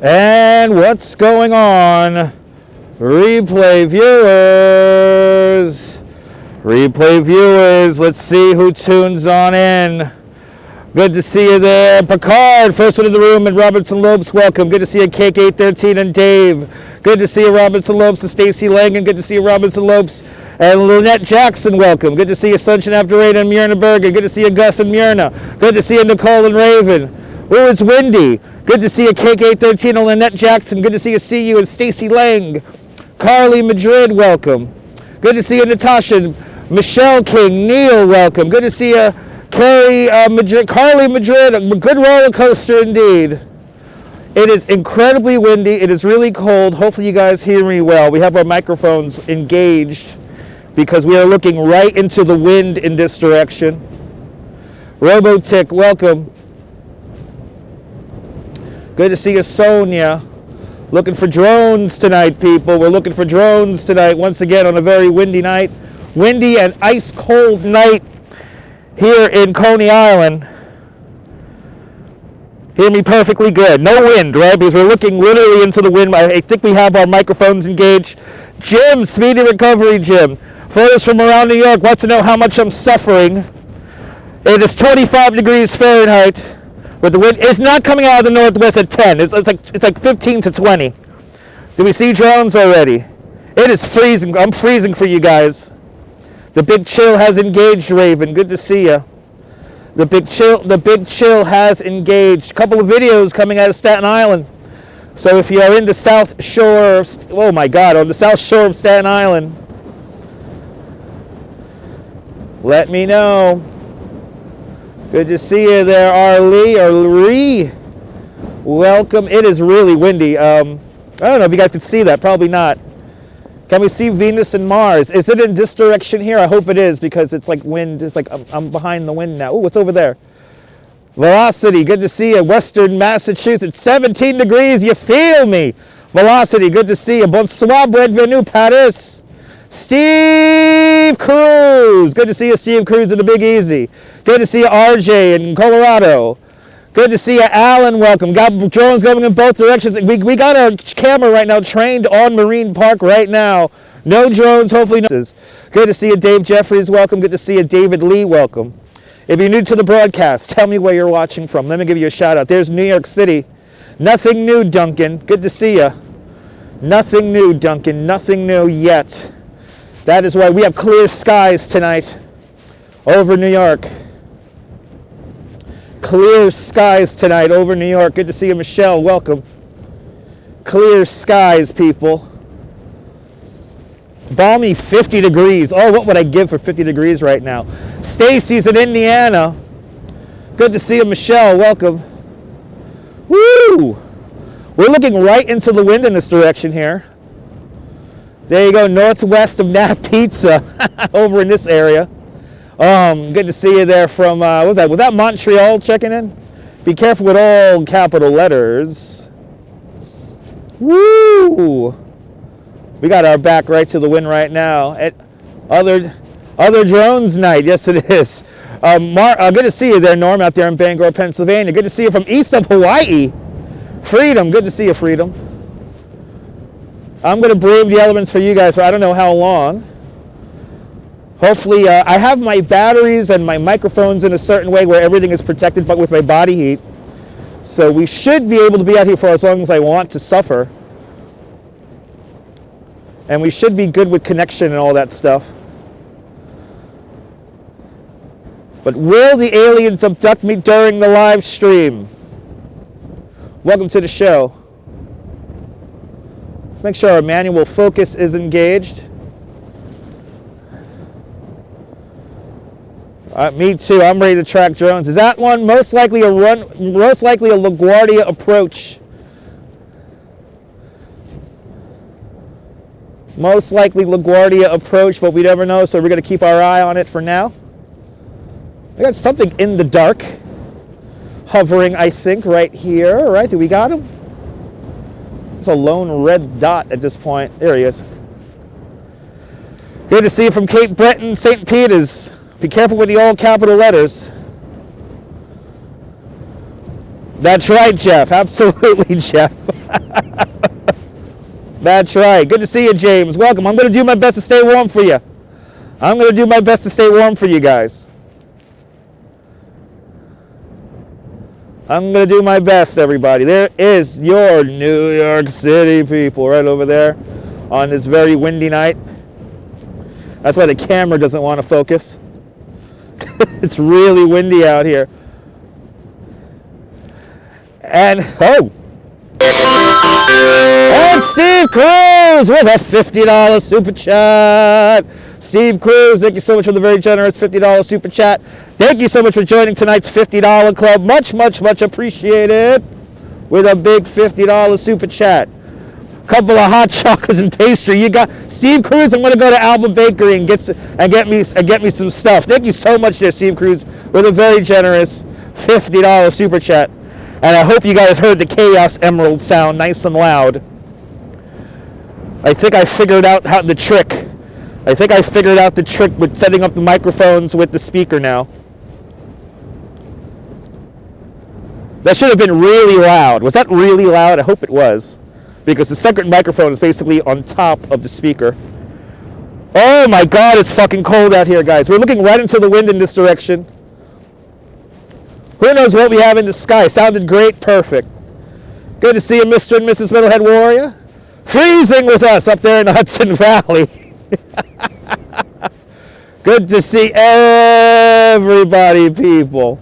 And what's going on? Replay viewers, let's see who tunes on in. Good to see you there. Picard, first one in the room, and Robinson Lopes, welcome. Good to see you, Cake 813 and Dave. Good to see you, Robinson Lopes, and Stacy Langan. Good to see you, Robinson Lopes. And Lynette Jackson, welcome. Good to see you, Sunshine After Rain and Myrna Bergen. Good to see you, Gus and Myrna. Good to see you, Nicole and Raven. Oh, it's windy. Good to see you, Cake 813 and Lynette Jackson. Good to see you and Stacy Lang. Carly Madrid, welcome. Good to see you, Natasha. Michelle King, Neil, welcome. Good to see you, Carly Madrid. A good roller coaster indeed. It is incredibly windy. It is really cold. Hopefully you guys hear me well. We have our microphones engaged because we are looking right into the wind in this direction. Robotick, welcome. Good to see you, Sonia. Looking for drones tonight, people. We're looking for drones tonight once again on a very windy night. Windy and ice cold night here in Coney Island. Hear me perfectly good. No wind, right? Because we're looking literally into the wind. I think we have our microphones engaged. Jim, speedy recovery, Jim. Photos from around New York wants to know how much I'm suffering. It is 25 degrees Fahrenheit. But the wind is not coming out of the northwest at 10. It's like 15 to 20. Do we see drones already? It is freezing. I'm freezing for you guys. The big chill has engaged, Raven. Good to see you. The big chill has engaged. A couple of videos coming out of Staten Island. So if you are in the South Shore, oh my God, on the South Shore of Staten Island, let me know. Good to see you there, Arlie. Welcome. It is really windy. I don't know if you guys can see that. Probably not. Can we see Venus and Mars? Is it in this direction here? I hope it is because it's like wind. It's like I'm behind the wind now. Oh, what's over there? Velocity. Good to see you. Western Massachusetts. 17 degrees. You feel me? Velocity. Good to see you. Bonsoir, bienvenue, Paris. Steve Cruz. Good to see you, Steve Cruz, in the Big Easy. Good to see you, RJ in Colorado. Good to see you, Alan. Welcome. Got drones going in both directions. We got our camera right now trained on Marine Park right now. No drones, hopefully no. Good to see you, Dave Jeffries. Welcome. Good to see you, David Lee. Welcome. If you're new to the broadcast, tell me where you're watching from. Let me give you a shout out. There's New York City. Nothing new, Duncan. Good to see you. Nothing new, Duncan. Nothing new yet. That is why we have clear skies tonight over New York. Clear skies tonight over New York. Good to see you, Michelle. Welcome. Clear skies, people. Balmy 50 degrees. Oh, what would I give for 50 degrees right now? Stacy's in Indiana. Good to see you, Michelle. Welcome. Woo! We're looking right into the wind in this direction here. There you go, northwest of Nat Pizza over in this area. Good to see you there from, what was that? Was that Montreal checking in? Be careful with all capital letters. Woo! We got our back right to the wind right now. Other drones night, yes it is. Good to see you there, Norm, out there in Bangor, Pennsylvania. Good to see you from east of Hawaii. Freedom, good to see you, Freedom. I'm going to brave the elements for you guys for I don't know how long. Hopefully, I have my batteries and my microphones in a certain way where everything is protected but with my body heat. So we should be able to be out here for as long as I want to suffer. And we should be good with connection and all that stuff. But will the aliens abduct me during the live stream? Welcome to the show. Let's make sure our manual focus is engaged. Me too. I'm ready to track drones. Is that one most likely a LaGuardia approach? Most likely LaGuardia approach, but we never know, so we're going to keep our eye on it for now. I got something in the dark hovering, I think, right here. All right, do we got him? It's a lone red dot at this point. There he is. Good to see you from Cape Breton, St. Peter's. Be careful with the all capital letters. That's right, Jeff. Absolutely, Jeff. That's right. Good to see you, James. Welcome. I'm going to do my best to stay warm for you. I'm going to do my best to stay warm for you guys. I'm going to do my best, everybody. There is your New York City people right over there on this very windy night. That's why the camera doesn't want to focus. It's really windy out here. And, oh! And Steve Cruz with a $50 super chat. Steve Cruz, thank you so much for the very generous $50 super chat. Thank you so much for joining tonight's $50 club. Much, much, much appreciated. With a big $50 super chat. Couple of hot chocolates and pastry. You got Steve Cruz. I'm going to go to Alba Bakery and get me some stuff. Thank you so much, there, Steve Cruz, with a very generous $50 super chat. And I hope you guys heard the Chaos Emerald sound nice and loud. I think I figured out how the trick. I think I figured out the trick with setting up the microphones with the speaker now. That should have been really loud. Was that really loud? I hope it was. Because the second microphone is basically on top of the speaker. Oh my God, it's fucking cold out here, guys. We're looking right into the wind in this direction. Who knows what we have in the sky? Sounded great, perfect. Good to see you, Mr. and Mrs. Metalhead Warrior. Freezing with us up there in the Hudson Valley. Good to see everybody, people.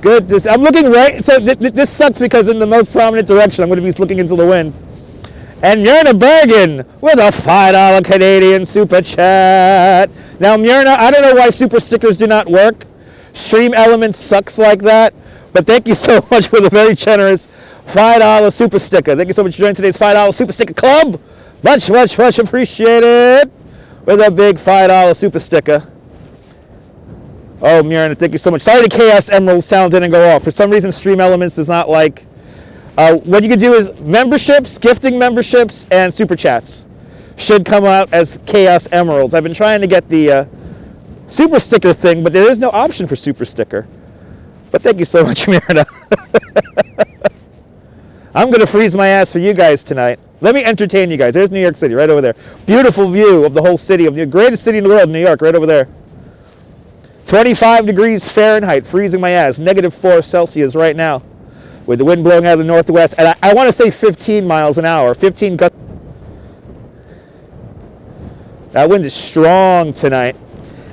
Good to see. I'm looking right. So this sucks because in the most prominent direction, I'm going to be looking into the wind. And Myrna Bergen with a $5 Canadian super chat. Now, Myrna, I don't know why super stickers do not work. Stream Elements sucks like that. But thank you so much for the very generous $5 super sticker. Thank you so much for joining today's $5 super sticker club. Much, much, much appreciated. With a big $5 super sticker. Oh, Myrna, thank you so much. Sorry the Chaos Emerald sound didn't go off. For some reason, Stream Elements does not like. What you can do is memberships, gifting memberships, and super chats should come out as Chaos Emeralds. I've been trying to get the super sticker thing, but there is no option for super sticker. But thank you so much, Myrna. I'm going to freeze my ass for you guys tonight. Let me entertain you guys. There's New York City right over there. Beautiful view of the whole city, of the greatest city in the world, New York, right over there. 25 degrees Fahrenheit, freezing my ass. -4 Celsius right now. With the wind blowing out of the northwest. And I want to say 15 miles an hour. 15 gusts. That wind is strong tonight.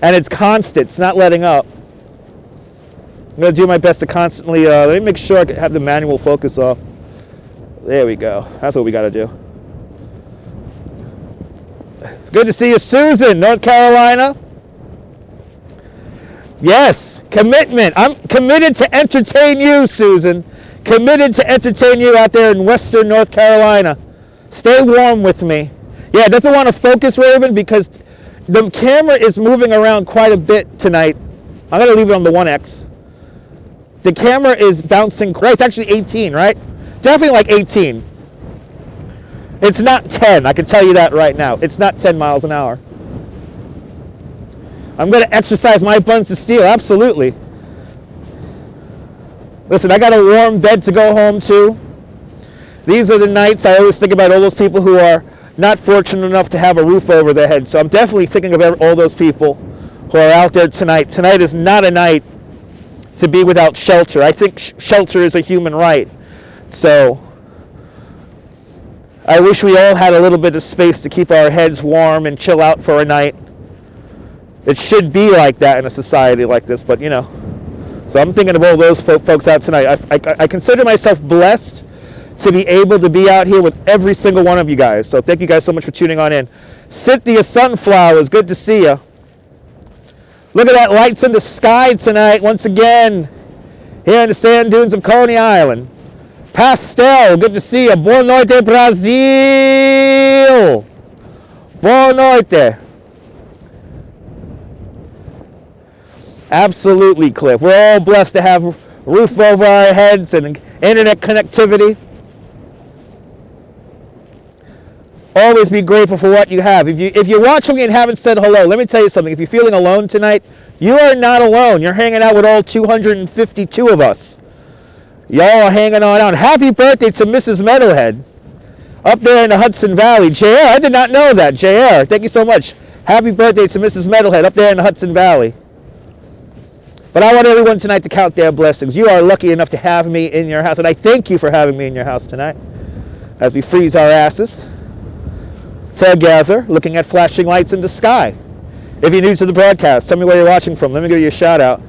And it's constant. It's not letting up. I'm going to do my best to constantly, let me make sure I can have the manual focus off. There we go. That's what we got to do. It's good to see you, Susan, North Carolina. Yes, commitment. I'm committed to entertain you, Susan. Committed to entertain you out there in Western North Carolina. Stay warm with me. Yeah, it doesn't want to focus, Raven, because the camera is moving around quite a bit tonight. I'm going to leave it on the 1X. The camera is bouncing. Right, it's actually 18, right? Definitely like 18. It's not 10. I can tell you that right now. It's not 10 miles an hour. I'm going to exercise my buns to steel. Absolutely. Listen, I got a warm bed to go home to. These are the nights I always think about all those people who are not fortunate enough to have a roof over their head. So I'm definitely thinking of all those people who are out there tonight. Tonight is not a night to be without shelter. I think shelter is a human right. So I wish we all had a little bit of space to keep our heads warm and chill out for a night. It should be like that in a society like this, but you know. So I'm thinking of all those folks out tonight. I consider myself blessed to be able to be out here with every single one of you guys. So thank you guys so much for tuning on in. Cynthia Sunflowers, good to see you. Look at that, lights in the sky tonight once again here in the sand dunes of Coney Island. Pastel, good to see you. Boa noite, Brazil. Boa noite. Absolutely, Cliff. We're all blessed to have a roof over our heads and internet connectivity. Always be grateful for what you have. If you're watching me and haven't said hello, let me tell you something. If you're feeling alone tonight, you are not alone. You're hanging out with all 252 of us. Y'all are hanging on out. Happy birthday to Mrs. Metalhead up there in the Hudson Valley. JR, I did not know that. JR, thank you so much. Happy birthday to Mrs. Metalhead up there in the Hudson Valley. But I want everyone tonight to count their blessings. You are lucky enough to have me in your house, and I thank you for having me in your house tonight as we freeze our asses together, looking at flashing lights in the sky. If you're new to the broadcast, tell me where you're watching from. Let me give you a shout out.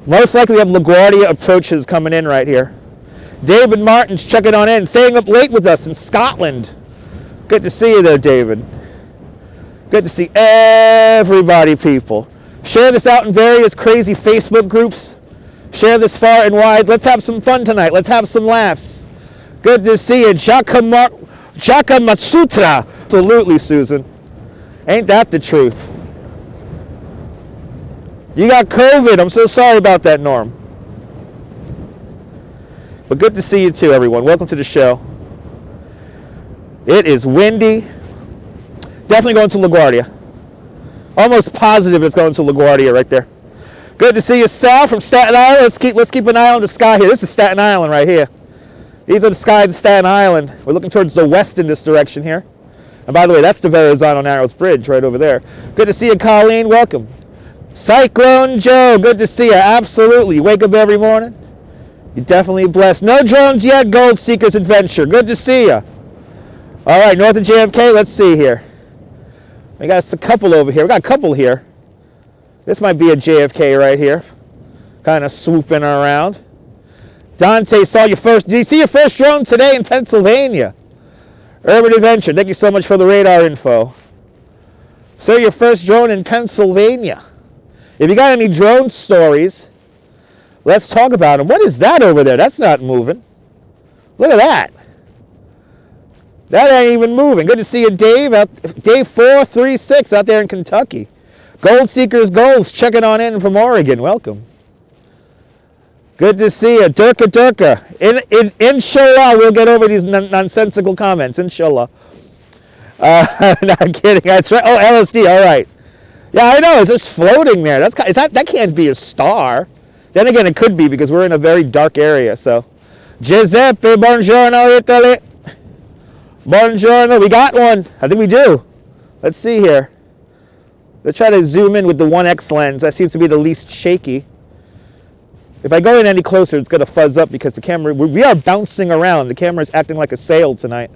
Most likely we have LaGuardia approaches coming in right here. David Martin's checking on in, staying up late with us in Scotland. Good to see you there, David. Good to see everybody, people. Share this out in various crazy Facebook groups. Share this far and wide. Let's have some fun tonight. Let's have some laughs. Good to see you, Jaka Matsutra. Absolutely, Susan. Ain't that the truth? You got COVID. I'm so sorry about that, Norm. But good to see you too, everyone. Welcome to the show. It is windy. Definitely going to LaGuardia. Almost positive it's going to LaGuardia right there. Good to see you, Sal, from Staten Island. Let's keep an eye on the sky here. This is Staten Island right here. These are the skies of Staten Island. We're looking towards the west in this direction here. And by the way, that's the Verizon on Narrows Bridge right over there. Good to see you, Colleen. Welcome. Cyclone Joe, good to see you. Absolutely. You wake up every morning. You're definitely blessed. No drones yet, Gold Seekers Adventure. Good to see you. All right, north of JFK, let's see here. We got a couple over here. We got a couple here. This might be a JFK right here. Kind of swooping around. Dante saw your first. Did you see your first drone today in Pennsylvania? Urban Adventure, thank you so much for the radar info. So your first drone in Pennsylvania. If you got any drone stories, let's talk about them. What is that over there? That's not moving. Look at that. That ain't even moving. Good to see you, Dave. Dave 436 out there in Kentucky. Gold Seekers Goals checking on in from Oregon. Welcome. Good to see you. Durka. Inshallah, we'll get over these nonsensical comments. Inshallah. Not kidding. That's right. Oh, LSD. All right. Yeah, I know. It's just floating there. That can't be a star. Then again, it could be because we're in a very dark area. So, Giuseppe, buongiorno, Italy. Buongiorno. We got one. I think we do. Let's see here. Let's try to zoom in with the 1X lens. That seems to be the least shaky. If I go in any closer, it's going to fuzz up because the camera, we are bouncing around. The camera is acting like a sail tonight.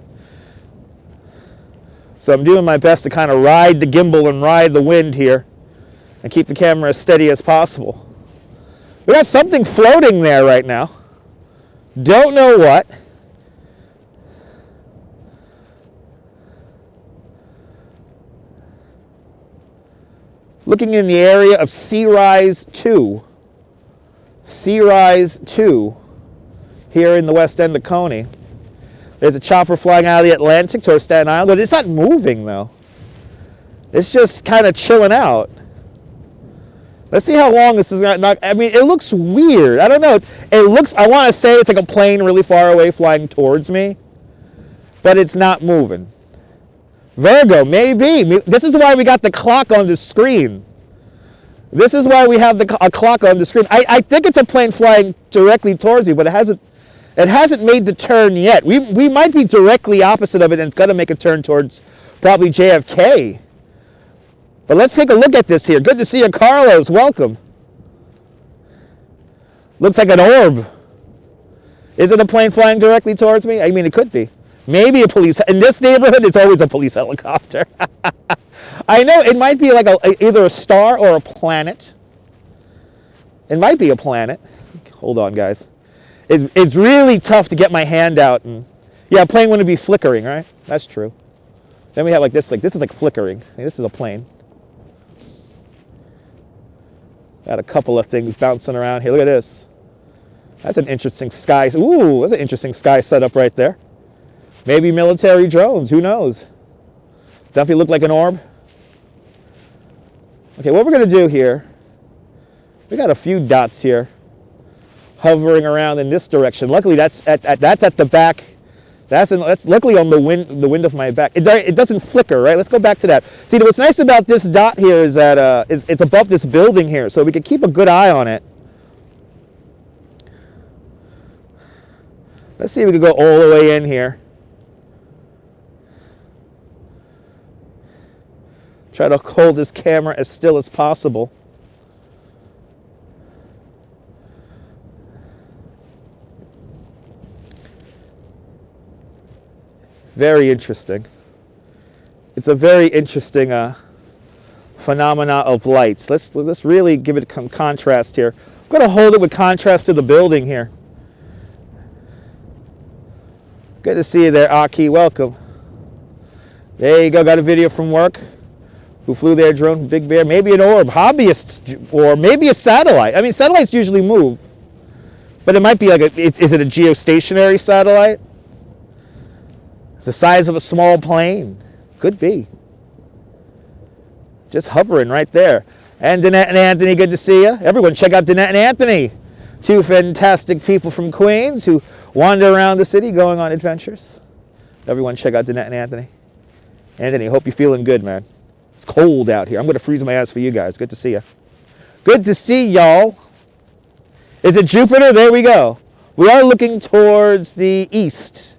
So I'm doing my best to kind of ride the gimbal and ride the wind here and keep the camera as steady as possible. We got something floating there right now. Don't know what. Looking in the area of Sea Rise 2. Sea Rise 2 here in the west end of Coney. There's a chopper flying out of the Atlantic towards Staten Island, but it's not moving though. It's just kind of chilling out. Let's see how long this is not. I mean, it looks weird. I don't know. It looks, I want to say it's like a plane really far away flying towards me, but it's not moving. Virgo, maybe. This is why we got the clock on the screen. This is why we have a clock on the screen. I think it's a plane flying directly towards me, but it hasn't made the turn yet. We might be directly opposite of it, and it's going to make a turn towards probably JFK. But let's take a look at this here. Good to see you, Carlos. Welcome. Looks like an orb. Is it a plane flying directly towards me? I mean, it could be. Maybe a police. In this neighborhood, it's always a police helicopter. I know it might be like either a star or a planet. It might be a planet. Hold on, guys. It's really tough to get my hand out. And yeah, a plane wouldn't be flickering, right? That's true. Then we have like this is like flickering. This is a plane. Got a couple of things bouncing around here. Look at this. That's an interesting sky. Ooh, that's an interesting sky setup right there. Maybe military drones. Who knows? Definitely look like an orb. Okay, what we're going to do here, we got a few dots here hovering around in this direction. Luckily, that's at the back. That's luckily on the wind of my back. It doesn't flicker, right? Let's go back to that. See, what's nice about this dot here is that it's above this building here, so we can keep a good eye on it. Let's see if we can go all the way in here. Try to hold this camera as still as possible. Very interesting. It's a very interesting phenomena of lights. Let's really give it some contrast here. I'm going to hold it with contrast to the building here. Good to see you there, Aki. Welcome. There you go. Got a video from work. Who flew their drone? Big Bear. Maybe an orb. Hobbyists. Or maybe a satellite. I mean, satellites usually move. But it might be like is it a geostationary satellite? The size of a small plane. Could be. Just hovering right there. And Danette and Anthony, good to see you. Everyone check out Danette and Anthony. Two fantastic people from Queens who wander around the city going on adventures. Everyone check out Danette and Anthony. Anthony, hope you're feeling good, man. It's cold out here. I'm going to freeze my ass for you guys. Good to see you. Good to see y'all. Is it Jupiter? There we go. We are looking towards the east.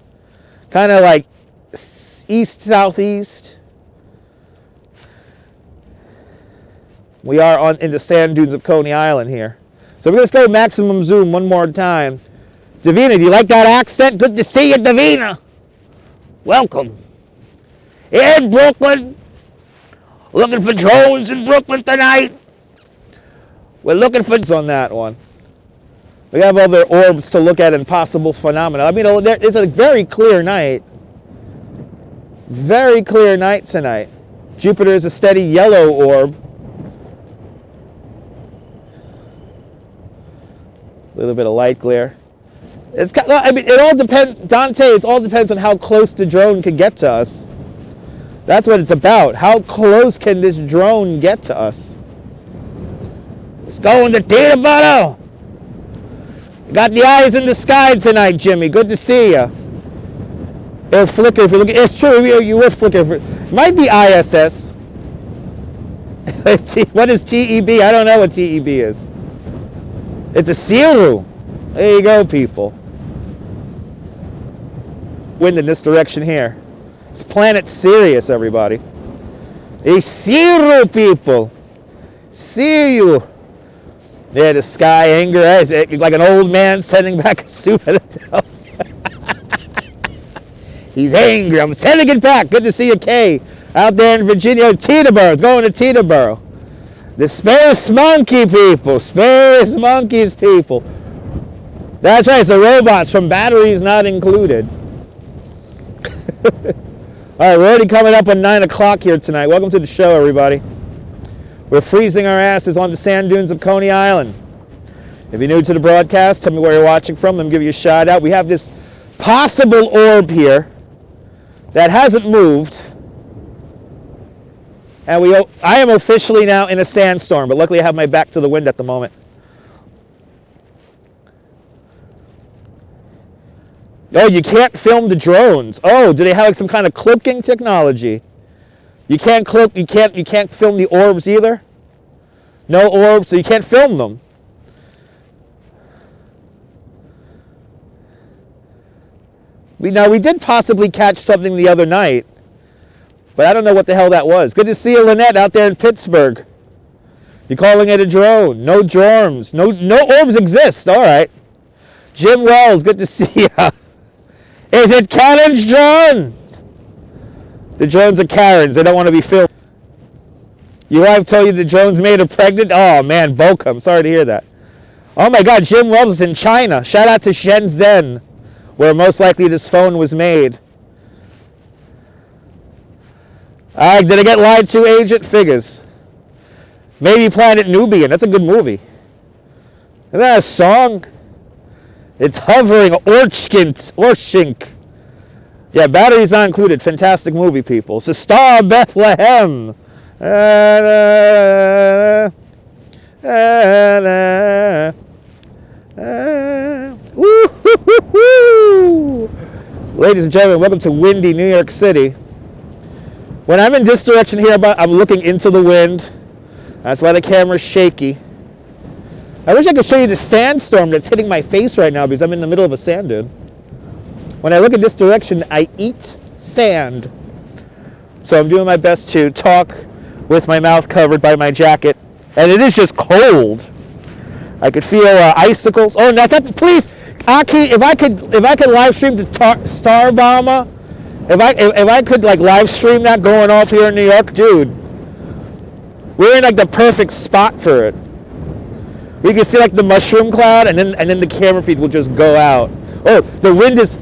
Kind of like east-southeast. We are in the sand dunes of Coney Island here. So we're going to go maximum zoom one more time. Davina, do you like that accent? Good to see you, Davina. Welcome. In Brooklyn. Looking for drones in Brooklyn tonight. We're looking for on that one. We have other orbs to look at and possible phenomena. I mean, it's a very clear night. Very clear night tonight. Jupiter is a steady yellow orb. A little bit of light glare. I mean, it all depends, Dante, it all depends on how close the drone can get to us. That's what it's about. How close can this drone get to us? It's going to Teterboro. Got the eyes in the sky tonight, Jimmy. Good to see you. It'll flicker if you look. It's true. You would flicker. It might be ISS. What is TEB? I don't know what TEB is. It's a Siru. There you go, people. Wind in this direction here. It's planet Sirius, everybody. A Siru, people. See you. Yeah, the sky anger is like an old man sending back a soup at a He's angry. I'm sending it back. Good to see you, Kay. Out there in Virginia. Teterboro. It's going to Teterboro. The space monkey people. Space monkeys people. That's right. It's the robots from batteries not included. All right, we're already coming up on 9 o'clock here tonight. Welcome to the show, everybody. We're freezing our asses on the sand dunes of Coney Island. If you're new to the broadcast, tell me where you're watching from. Let me give you a shout out. We have this possible orb here that hasn't moved. And I am officially now in a sandstorm, but luckily I have my back to the wind at the moment. Oh, you can't film the drones. Oh, do they have like some kind of cloaking technology? You can't cloak, you can't film the orbs either? No orbs, so you can't film them. We did possibly catch something the other night, but I don't know what the hell that was. Good to see you, Lynette, out there in Pittsburgh. You're calling it a drone. No drones. No orbs exist. All right. Jim Wells, good to see you. Is it Karen's drone? The drones are Karen's. They don't want to be filmed. Your wife told you the drones made her pregnant? Oh, man, Boca. I'm sorry to hear that. Oh, my God. Jim Wells is in China. Shout out to Shenzhen, where most likely this phone was made. All right, did I get lied to, Agent? Figures. Maybe Planet Nubian. That's a good movie. Isn't that a song? It's hovering. Orshink. Yeah, batteries not included. Fantastic movie, people. It's the Star of Bethlehem. Ladies and gentlemen, welcome to windy New York City. When I'm in this direction here, I'm looking into the wind. That's why the camera's shaky. I wish I could show you the sandstorm that's hitting my face right now because I'm in the middle of a sand dune. When I look at this direction, I eat sand. So I'm doing my best to talk with my mouth covered by my jacket. And it is just cold. I could feel icicles. Oh, that's not. Please, Aki, if I could live stream to Star Bomber, if I could like live stream that going off here in New York, dude, we're in like the perfect spot for it. We can see like the mushroom cloud, and then the camera feed will just go out. Oh, the wind is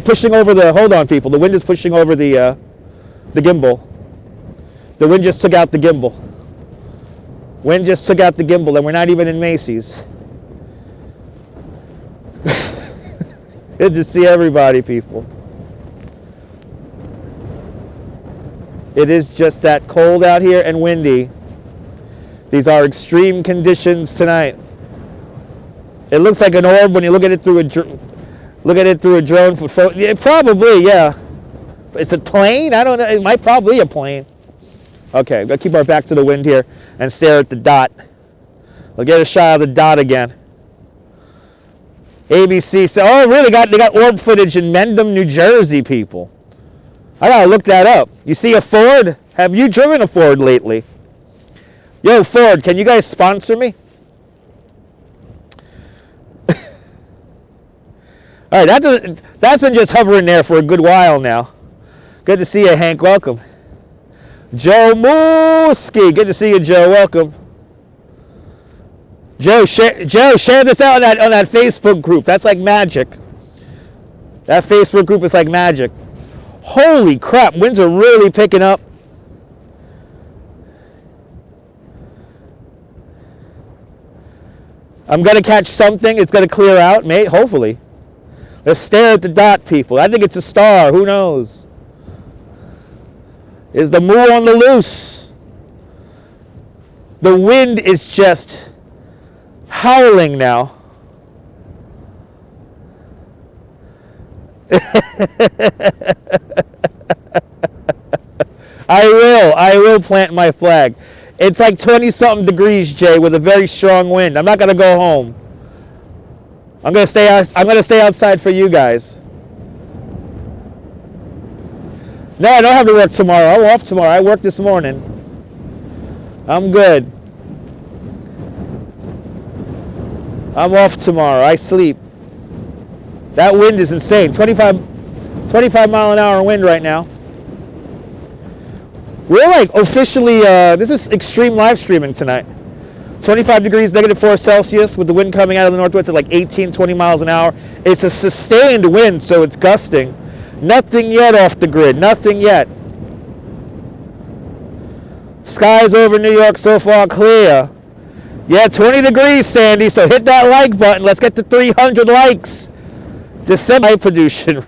pushing over the. Hold on, people. The wind is pushing over the gimbal. The wind just took out the gimbal. Wind just took out the gimbal, and we're not even in Macy's. Good to see everybody, people. It is just that cold out here and windy. These are extreme conditions tonight. It looks like an orb when you look at it through a drone. Yeah, probably, yeah. It's a plane? I don't know. It might probably be a plane. Okay, we'll keep our back to the wind here and stare at the dot. We'll get a shot of the dot again. ABC said, oh, really? They got orb footage in Mendham, New Jersey, people. I gotta look that up. You see a Ford? Have you driven a Ford lately? Yo, Ford, can you guys sponsor me? All right, that's been just hovering there for a good while now. Good to see you, Hank. Welcome. Joe Mooski. Good to see you, Joe. Welcome. Joe, share this out on that Facebook group. That's like magic. That Facebook group is like magic. Holy crap, winds are really picking up. I'm going to catch something. It's going to clear out, mate, hopefully. Let's stare at the dot, people. I think it's a star. Who knows? Is the moo on the loose? The wind is just howling now. I will plant my flag. It's like 20-something degrees, Jay, with a very strong wind. I'm not going to go home. I'm going to stay outside for you guys. No, I don't have to work tomorrow. I'm off tomorrow. I worked this morning. I'm good. I'm off tomorrow. I sleep. That wind is insane. 25 mile an hour wind right now. We're like officially, this is extreme live streaming tonight. 25 degrees, -4 Celsius, with the wind coming out of the northwest at like 18, 20 miles an hour. It's a sustained wind, so it's gusting. Nothing yet off the grid, nothing yet. Skies over New York so far clear. Yeah, 20 degrees, Sandy, so hit that like button. Let's get to 300 likes. December production.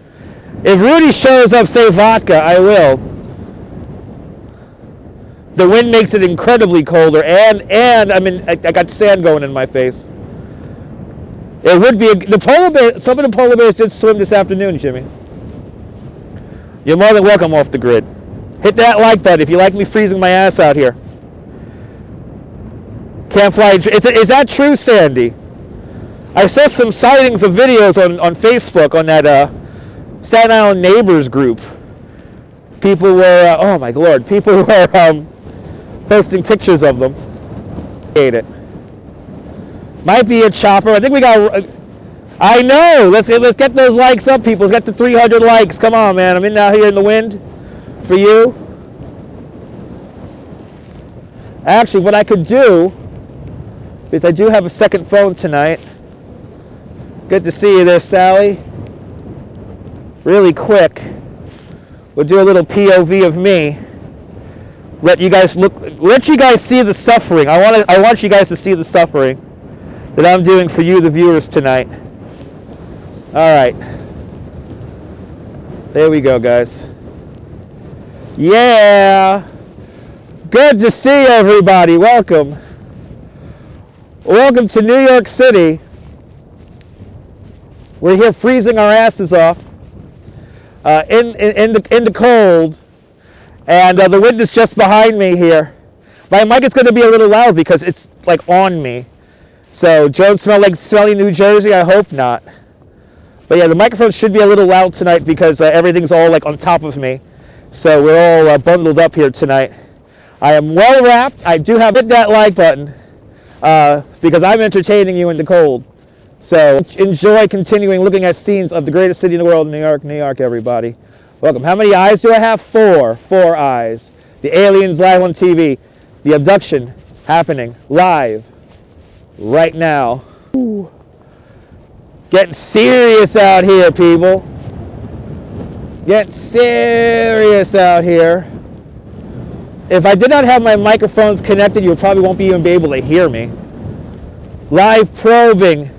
If Rudy shows up, say vodka, I will. The wind makes it incredibly colder, and I got sand going in my face. It would be some of the polar bears did swim this afternoon, Jimmy. You're more than welcome off the grid. Hit that like button if you like me freezing my ass out here. Can't fly. Is that true, Sandy? I saw some sightings of videos on Facebook on that Staten Island neighbors group. People were, oh my lord, people were posting pictures of them. Hate it. Might be a chopper. I think we got. I know. Let's get those likes up, people. Let's get to 300 likes. Come on, man. I'm in out here in the wind for you. Actually, what I could do is I do have a second phone tonight. Good to see you there, Sally. Really quick, we'll do a little POV of me. Let you guys see the suffering. I want you guys to see the suffering that I'm doing for you, the viewers, tonight. All right. There we go, guys. Yeah. Good to see everybody. Welcome. Welcome to New York City. We're here freezing our asses off in the cold. And the wind is just behind me here. My mic is going to be a little loud because it's like on me. So, don't smell like smelly New Jersey? I hope not. But yeah, the microphone should be a little loud tonight because everything's all like on top of me. So we're all bundled up here tonight. I am well wrapped. I do have hit that like button because I'm entertaining you in the cold. So enjoy continuing looking at scenes of the greatest city in the world, New York. New York, everybody. Welcome. How many eyes do I have? 4. 4 eyes. The aliens live on TV. The abduction happening live right now. Ooh. Getting serious out here, people. Getting serious out here. If I did not have my microphones connected, you probably won't even be able to hear me. Live probing.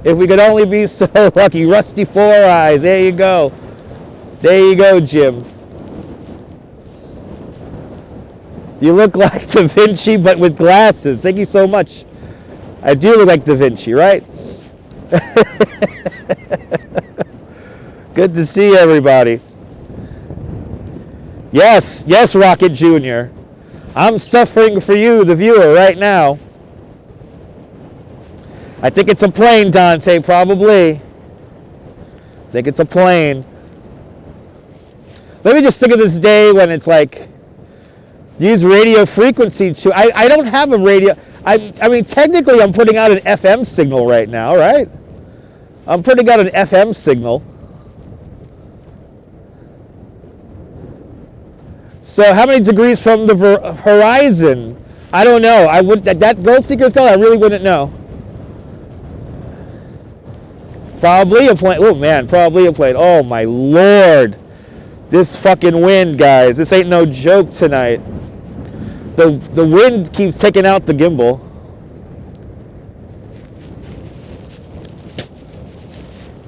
If we could only be so lucky. Rusty 4 eyes. There you go. There you go, Jim. You look like Da Vinci, but with glasses. Thank you so much. I do look like Da Vinci, right? Good to see everybody. Yes, yes, Rocket Jr. I'm suffering for you, the viewer, right now. I think it's a plane, Dante, probably. I think it's a plane. Let me just think of this day when it's like, use radio frequency too. I don't have a radio. I mean, technically I'm putting out an FM signal right now, right? I'm putting out an FM signal. So how many degrees from the horizon? I don't know. I would that Gold Seeker's color, I really wouldn't know. Probably a plane. Oh man, probably a plane. Oh my lord. This fucking wind, guys. This ain't no joke tonight. The wind keeps taking out the gimbal.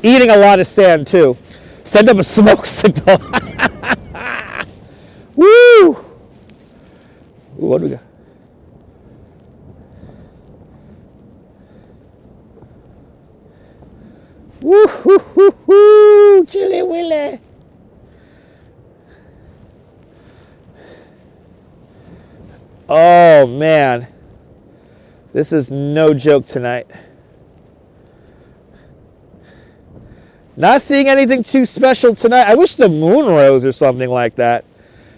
Eating a lot of sand too. Send up a smoke signal. Woo! Ooh, what do we got? Woo hoo hoo hoo! Chilly willy. Oh man, this is no joke tonight. Not seeing anything too special tonight. I wish the moon rose or something like that.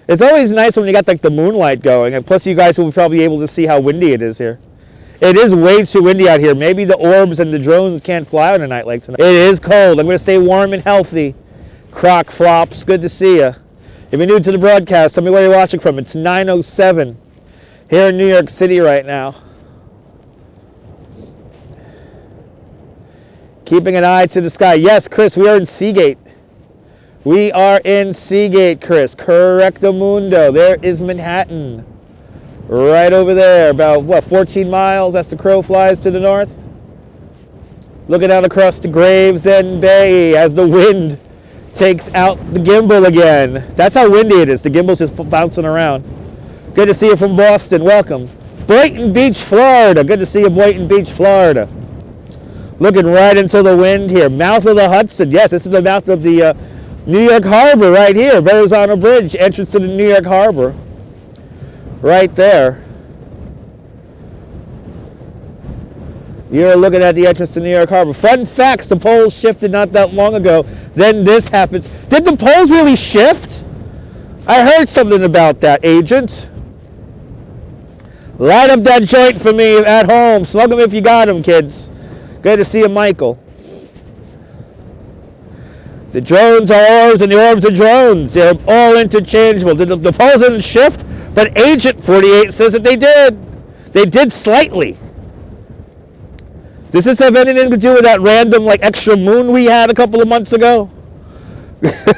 It's always nice when you got like the moonlight going, and plus you guys will probably be able to see how windy it is here. It is way too windy out here. Maybe the orbs and the drones can't fly on a night like tonight. It is cold. I'm going to stay warm and healthy. Croc flops, good to see you. If you're new to the broadcast, tell me where you're watching from. It's 9:07 here in New York City right now. Keeping an eye to the sky. Yes, Chris, we are in Seagate. We are in Seagate, Chris. Correctamundo. There is Manhattan. Right over there. About, what, 14 miles as the crow flies to the north? Looking out across the Gravesend Bay as the wind takes out the gimbal again. That's how windy it is. The gimbal's just bouncing around. Good to see you from Boston. Welcome. Boynton Beach, Florida. Good to see you, Boynton Beach, Florida. Looking right into the wind here. Mouth of the Hudson. Yes, this is the mouth of the New York Harbor right here. Verizon Bridge, entrance to the New York Harbor. Right there. You're looking at the entrance to New York Harbor. Fun facts, the poles shifted not that long ago. Then this happens. Did the poles really shift? I heard something about that, agent. Light up that joint for me at home. Smoke them if you got them, kids. Good to see you, Michael. The drones are orbs and the orbs are drones. They're all interchangeable. The poles didn't shift, but Agent 48 says that they did. They did slightly. Does this have anything to do with that random like extra moon we had a couple of months ago?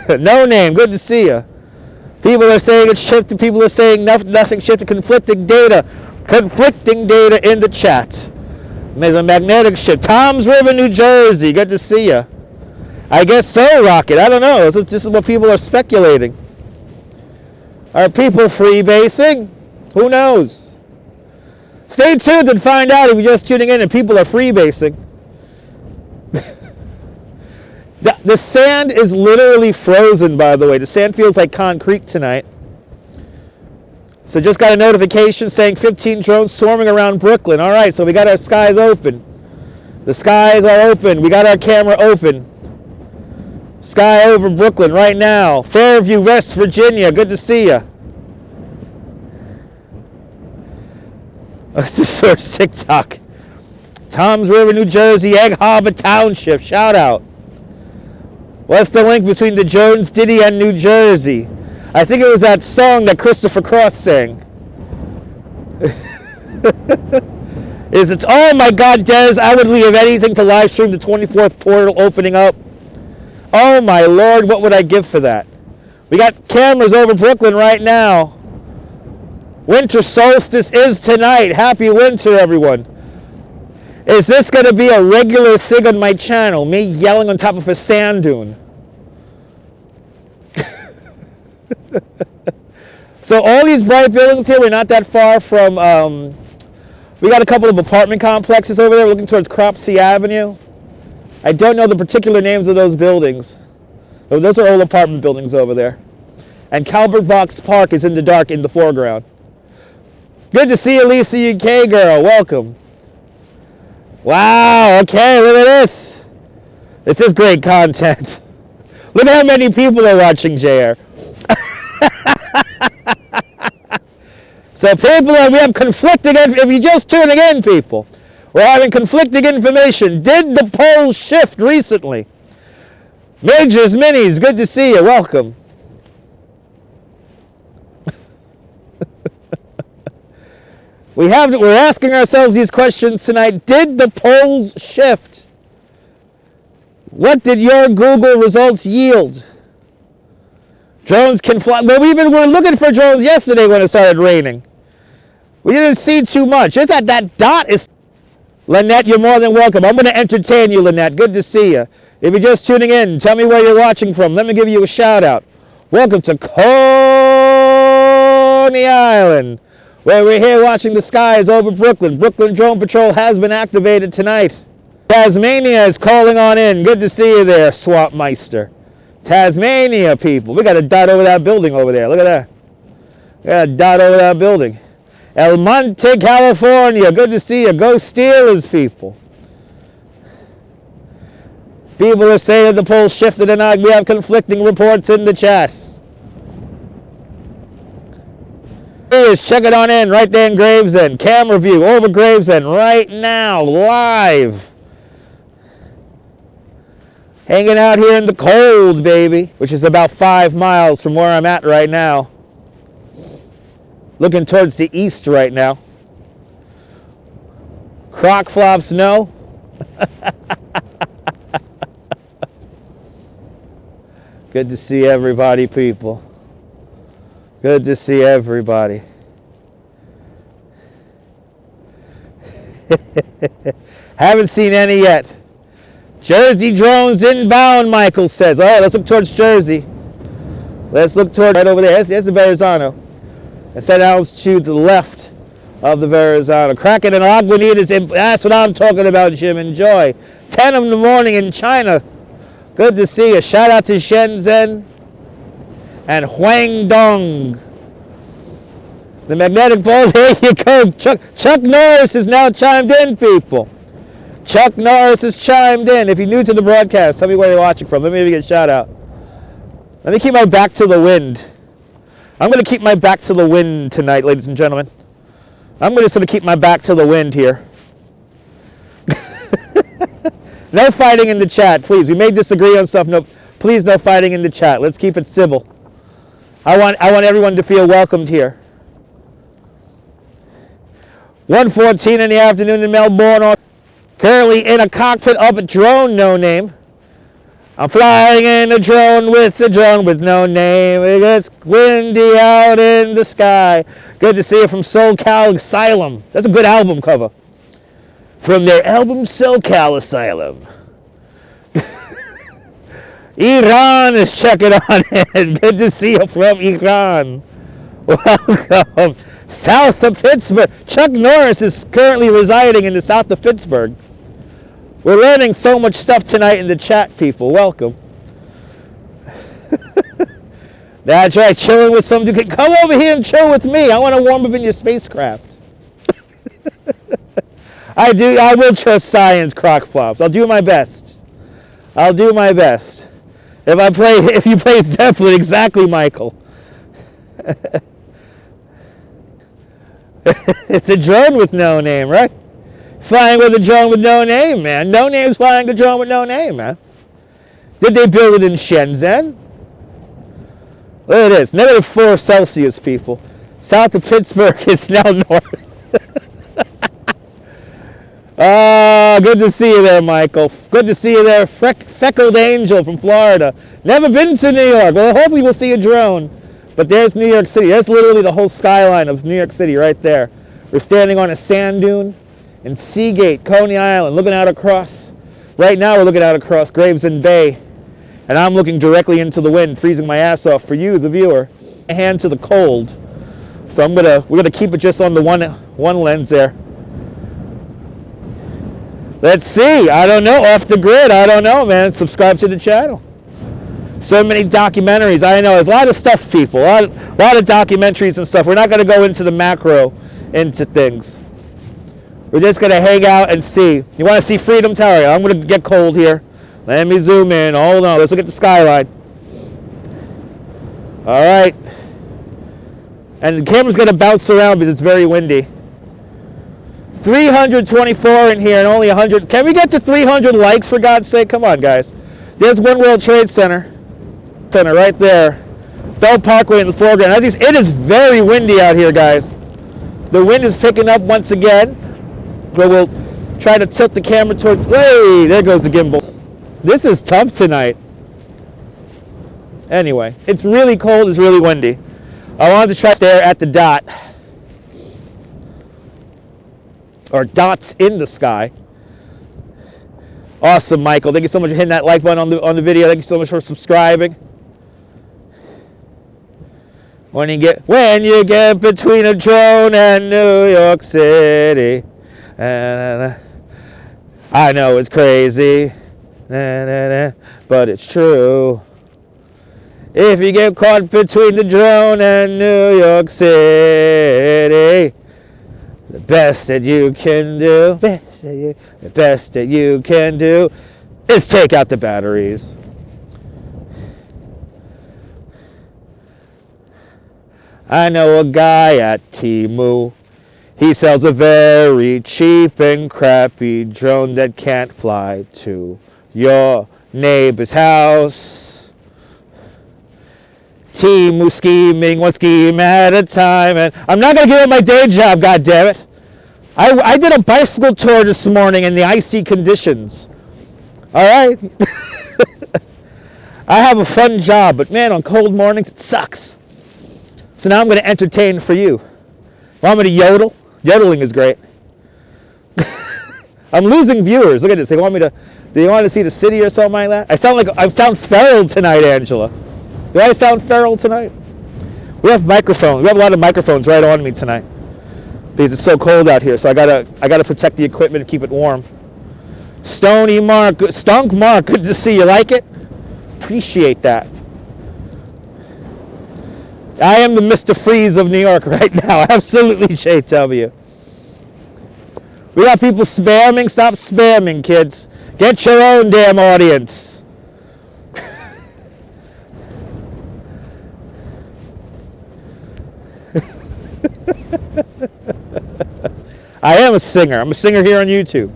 No name. Good to see you. People are saying it's shifted. People are saying nothing shifted. Conflicting data. Conflicting data in the chat. There's a magnetic shift. Tom's River, New Jersey. Good to see you. I guess so, Rocket. I don't know. This is what people are speculating. Are people freebasing? Who knows? Stay tuned and find out if you're just tuning in and people are freebasing. The sand is literally frozen, by the way. The sand feels like concrete tonight. So just got a notification saying 15 drones swarming around Brooklyn. All right, so we got our skies open. The skies are open. We got our camera open. Sky over Brooklyn right now. Fairview, West Virginia. Good to see you. What's the source? TikTok. Toms River, New Jersey, Egg Harbor Township. Shout out. What's the link between the Jones Ditty and New Jersey? I think it was that song that Christopher Cross sang. Oh my God, Des, I would leave anything to live stream the 24th portal opening up. Oh my Lord, what would I give for that? We got cameras over Brooklyn right now. Winter solstice is tonight. Happy winter, everyone. Is this going to be a regular thing on my channel? Me yelling on top of a sand dune? So all these bright buildings here, we're not that far from, we got a couple of apartment complexes over there looking towards Cropsey Avenue. I don't know the particular names of those buildings. But those are old apartment buildings over there. And Calvert Vaux Park is in the dark in the foreground. Good to see you, Lisa UK girl. Welcome. Wow, okay, look at this. This is great content. Look at how many people are watching, JR. So people, we have conflicting, if you're just tuning in, people, we're having conflicting information. Did the polls shift recently? Majors, Minis, good to see you, welcome. We're asking ourselves these questions tonight. Did the polls shift? What did your Google results yield? Drones can fly. Well, we were looking for drones yesterday when it started raining. We didn't see too much. Just that dot is... Lynette, you're more than welcome. I'm going to entertain you, Lynette. Good to see you. If you're just tuning in, tell me where you're watching from. Let me give you a shout out. Welcome to Coney Island, where we're here watching the skies over Brooklyn. Brooklyn Drone Patrol has been activated tonight. Tasmania is calling on in. Good to see you there, Swamp Meister. Tasmania, people. We got a dot over that building over there. Look at that. We got a dot over that building. El Monte, California. Good to see you. Go Steelers, people. People are saying that the polls shifted or not. We have conflicting reports in the chat. Check it on in right there in Gravesend. Camera view over Gravesend right now, live. Hanging out here in the cold, baby, which is about 5 miles from where I'm at right now. Looking towards the east right now. Croc flops, no. Good to see everybody, people. Good to see everybody. Haven't seen any yet. Jersey drones inbound, Michael says. All right, let's look towards Jersey. Let's look toward right over there. There's the Verizon. And set altitude to the left of the Verizon. Kraken and Aguanitas, that's what I'm talking about, Jim. Enjoy. 10 in the morning in China. Good to see you. Shout out to Shenzhen and Huangdong. The magnetic ball, there you go. Chuck Norris is now chimed in, people. Chuck Norris is chimed in. If you're new to the broadcast, tell me where you're watching from. Let me maybe get a shout out. Let me keep my back to the wind. I'm going to keep my back to the wind tonight, ladies and gentlemen. I'm just going to keep my back to the wind here. No fighting in the chat, please. We may disagree on stuff. No, please, no fighting in the chat. Let's keep it civil. I want everyone to feel welcomed here. 1:14 in the afternoon in Melbourne. Currently in a cockpit of a drone, no name. I'm flying in a drone with no name. It gets windy out in the sky. Good to see you from SoCal Asylum. That's a good album cover. From their album SoCal Asylum. Iran is checking on in. Good to see you from Iran. Welcome. South of Pittsburgh. Chuck Norris is currently residing in the south of Pittsburgh. We're learning so much stuff tonight in the chat, people. Welcome. That's right, chilling with some dude. Come over here and chill with me. I want to warm up in your spacecraft. I will trust science, crock flops. I'll do my best. I'll do my best. If you play Zeppelin, exactly, Michael. It's a drone with no name, right? It's flying with a drone with no name, man. No name's flying a drone with no name, man. Did they build it in Shenzhen? Look at this. -4 Celsius, people. South of Pittsburgh is now north. Oh, good to see you there, Michael. Good to see you there, Freckled Angel from Florida. Never been to New York. Well, hopefully we'll see a drone. But there's New York City. There's literally the whole skyline of New York City right there. We're standing on a sand dune in Seagate, Coney Island, looking out across. Right now we're looking out across Gravesend Bay. And I'm looking directly into the wind, freezing my ass off for you, the viewer. A hand to the cold. So we're gonna keep it just on the one lens there. Let's see. I don't know. Off the grid. I don't know, man. Subscribe to the channel. So many documentaries. I know. There's a lot of stuff, people. A lot of documentaries and stuff. We're not going to go into the macro into things. We're just going to hang out and see. You want to see Freedom Tower? I'm going to get cold here. Let me zoom in. Hold on. Let's look at the skyline. All right. And the camera's going to bounce around because it's very windy. 324 in here and only 100. Can we get to 300 likes, for God's sake? Come on, guys. There's One World Trade Center. Right there. Bell Parkway in the foreground. It is very windy out here, guys. The wind is picking up once again. But we'll try to tilt the camera towards... Hey, there goes the gimbal. This is tough tonight. Anyway, it's really cold. It's really windy. I wanted to try to stare at the dot. Or dots in the sky. Awesome, Michael. Thank you so much for hitting that like button on the video. Thank you so much for subscribing. When you get between a drone and New York City, I know it's crazy, but it's true. If you get caught between the drone and New York City, the best that you can do, the best that you can do is take out the batteries. I know a guy at Temu. He sells a very cheap and crappy drone that can't fly to your neighbor's house. Temu scheming one scheme at a time, and I'm not gonna give up my day job, goddammit. I did a bicycle tour this morning in the icy conditions. All right. I have a fun job, but man, on cold mornings it sucks. So now I'm going to entertain for you. Want me to yodel? Yodeling is great. I'm losing viewers. Look at this. Do you want to see the city or something like that? I sound feral tonight, Angela. Do I sound feral tonight? We have microphones. We have a lot of microphones right on me tonight because it's so cold out here. So I gotta protect the equipment and keep it warm. Stony Mark, Stunk Mark. Good to see you. Like it? Appreciate that. I am the Mr. Freeze of New York right now. Absolutely, JW. We got people spamming. Stop spamming, kids. Get your own damn audience. I am a singer. I'm a singer here on YouTube.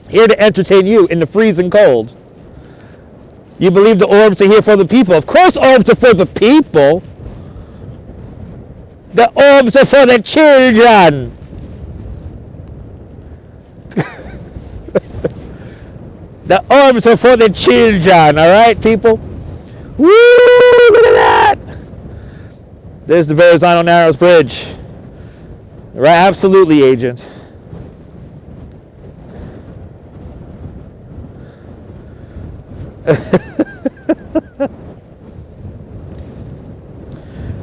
Here to entertain you in the freezing cold. You believe the orbs are here for the people. Of course orbs are for the people. The orbs are for the children. The orbs are for the children, all right, people? Woo, look at that. There's the Verizon Narrows Bridge. Right, absolutely, agent.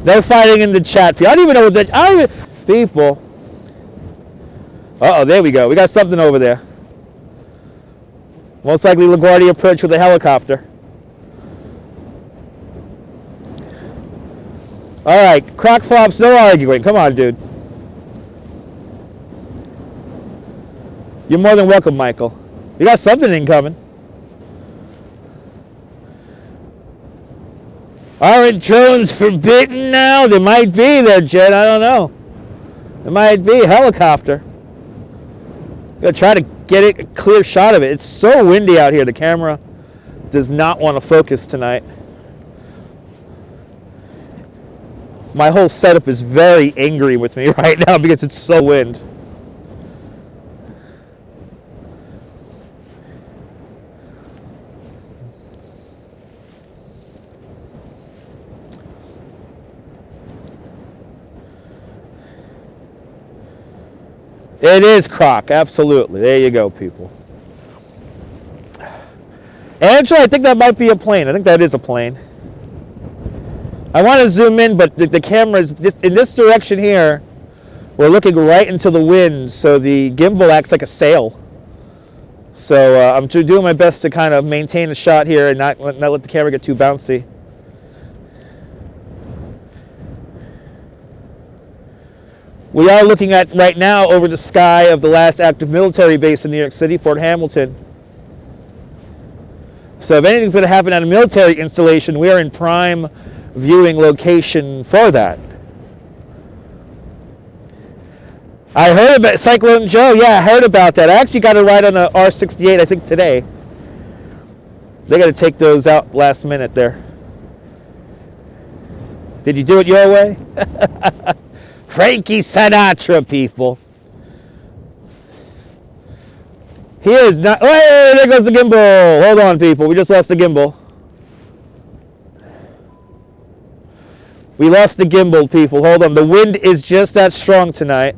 No fighting in the chat. I don't even know what that. People. Uh-oh, there we go. We got something over there. Most likely LaGuardia approach with a helicopter. All right, crock flops, no arguing. Come on, dude. You're more than welcome, Michael. You got something incoming. Aren't drones forbidden now? There might be there, Jen. I don't know. There might be a helicopter. I'm gonna try to get a clear shot of it. It's so windy out here. The camera does not want to focus tonight. My whole setup is very angry with me right now because it's so wind. It is Croc, absolutely. There you go, people. Actually, I think that might be a plane. I think that is a plane. I want to zoom in, but the camera is in this direction here. We're looking right into the wind, so the gimbal acts like a sail. So I'm doing my best to kind of maintain a shot here and not let the camera get too bouncy. We are looking at right now over the sky of the last active military base in New York City, Fort Hamilton. So if anything's going to happen at a military installation, we are in prime viewing location for that. I heard about Cyclone Joe. Yeah, I heard about that. I actually got a ride on a R68, I think, today. They got to take those out last minute there. Did you do it your way? Frankie Sinatra, people. He is not. Hey, there goes the gimbal. Hold on, people. We just lost the gimbal. We lost the gimbal, people. Hold on. The wind is just that strong tonight.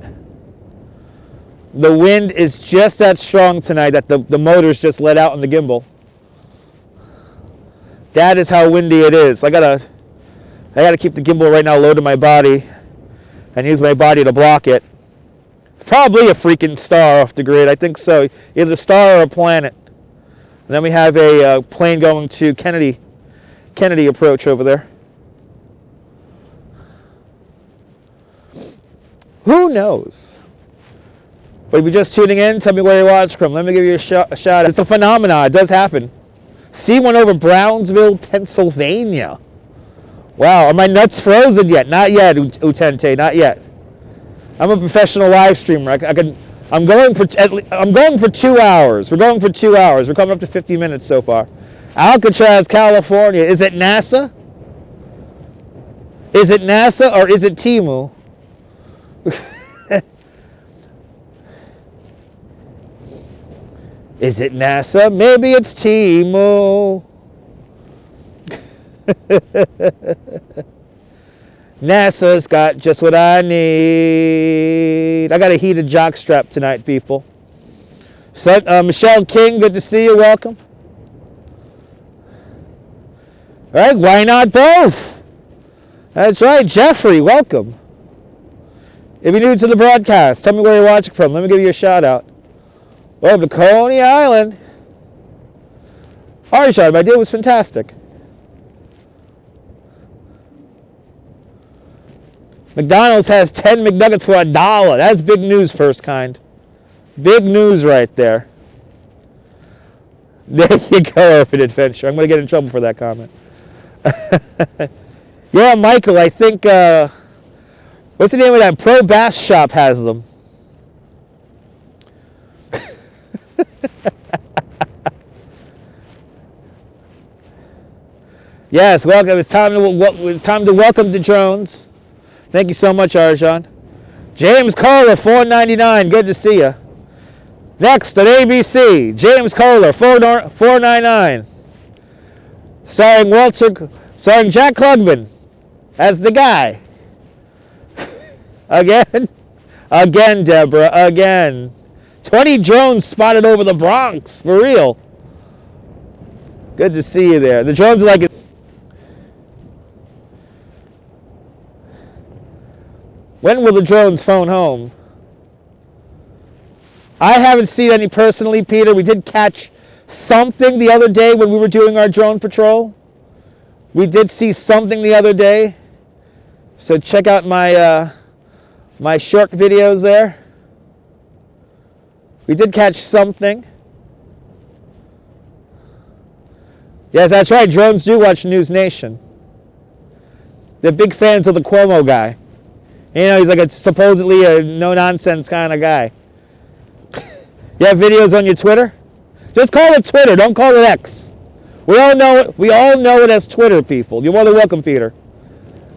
The wind is just that strong tonight that the motors just let out on the gimbal. That is how windy it is. I gotta keep the gimbal right now low to my body and use my body to block it. It's probably a freaking star off the grid. I think so. Either a star or a planet. And then we have a plane going to Kennedy approach over there. Who knows? But if you're just tuning in, tell me where you're watching from. Let me give you a shout out. It's a phenomenon. It does happen. See one over Brownsville, Pennsylvania. Wow, are my nuts frozen yet? Not yet, Utente, not yet. I'm a professional live streamer. I'm going for 2 hours. We're going for 2 hours. We're coming up to 50 minutes so far. Alcatraz, California. Is it NASA? Is it NASA or is it Timu? Is it NASA? Maybe it's Timu. NASA's got just what I need. I got a heated jock strap tonight, people. So, Michelle King, good to see you. Welcome. All right, why not both? That's right, Jeffrey, welcome. If you're new to the broadcast, tell me where you're watching from. Let me give you a shout out. Welcome to Coney Island. Arjan, my deal was fantastic. McDonald's has 10 McNuggets for $1. That's big news, first kind. Big news right there. There you go, Urban Adventure. I'm going to get in trouble for that comment. Yeah, Michael, I think, what's the name of that? Pro Bass Shop has them. Yes, welcome. It's time to welcome the drones. Thank you so much, Arjan. James Kohler, $4.99. Good to see you. Next on ABC, James Kohler, $4.99. Starring Jack Klugman as the guy. Again, Deborah, again. 20 drones spotted over the Bronx, for real. Good to see you there. The drones are like... When will the drones phone home? I haven't seen any personally, Peter. We did catch something the other day when we were doing our drone patrol. We did see something the other day. So check out my my short videos there. We did catch something. Yes, that's right. Drones do watch News Nation. They're big fans of the Cuomo guy. You know, he's like a supposedly a no-nonsense kind of guy. You have videos on your Twitter? Just call it Twitter. Don't call it X. We all know it as Twitter, people. You're more than welcome, Peter.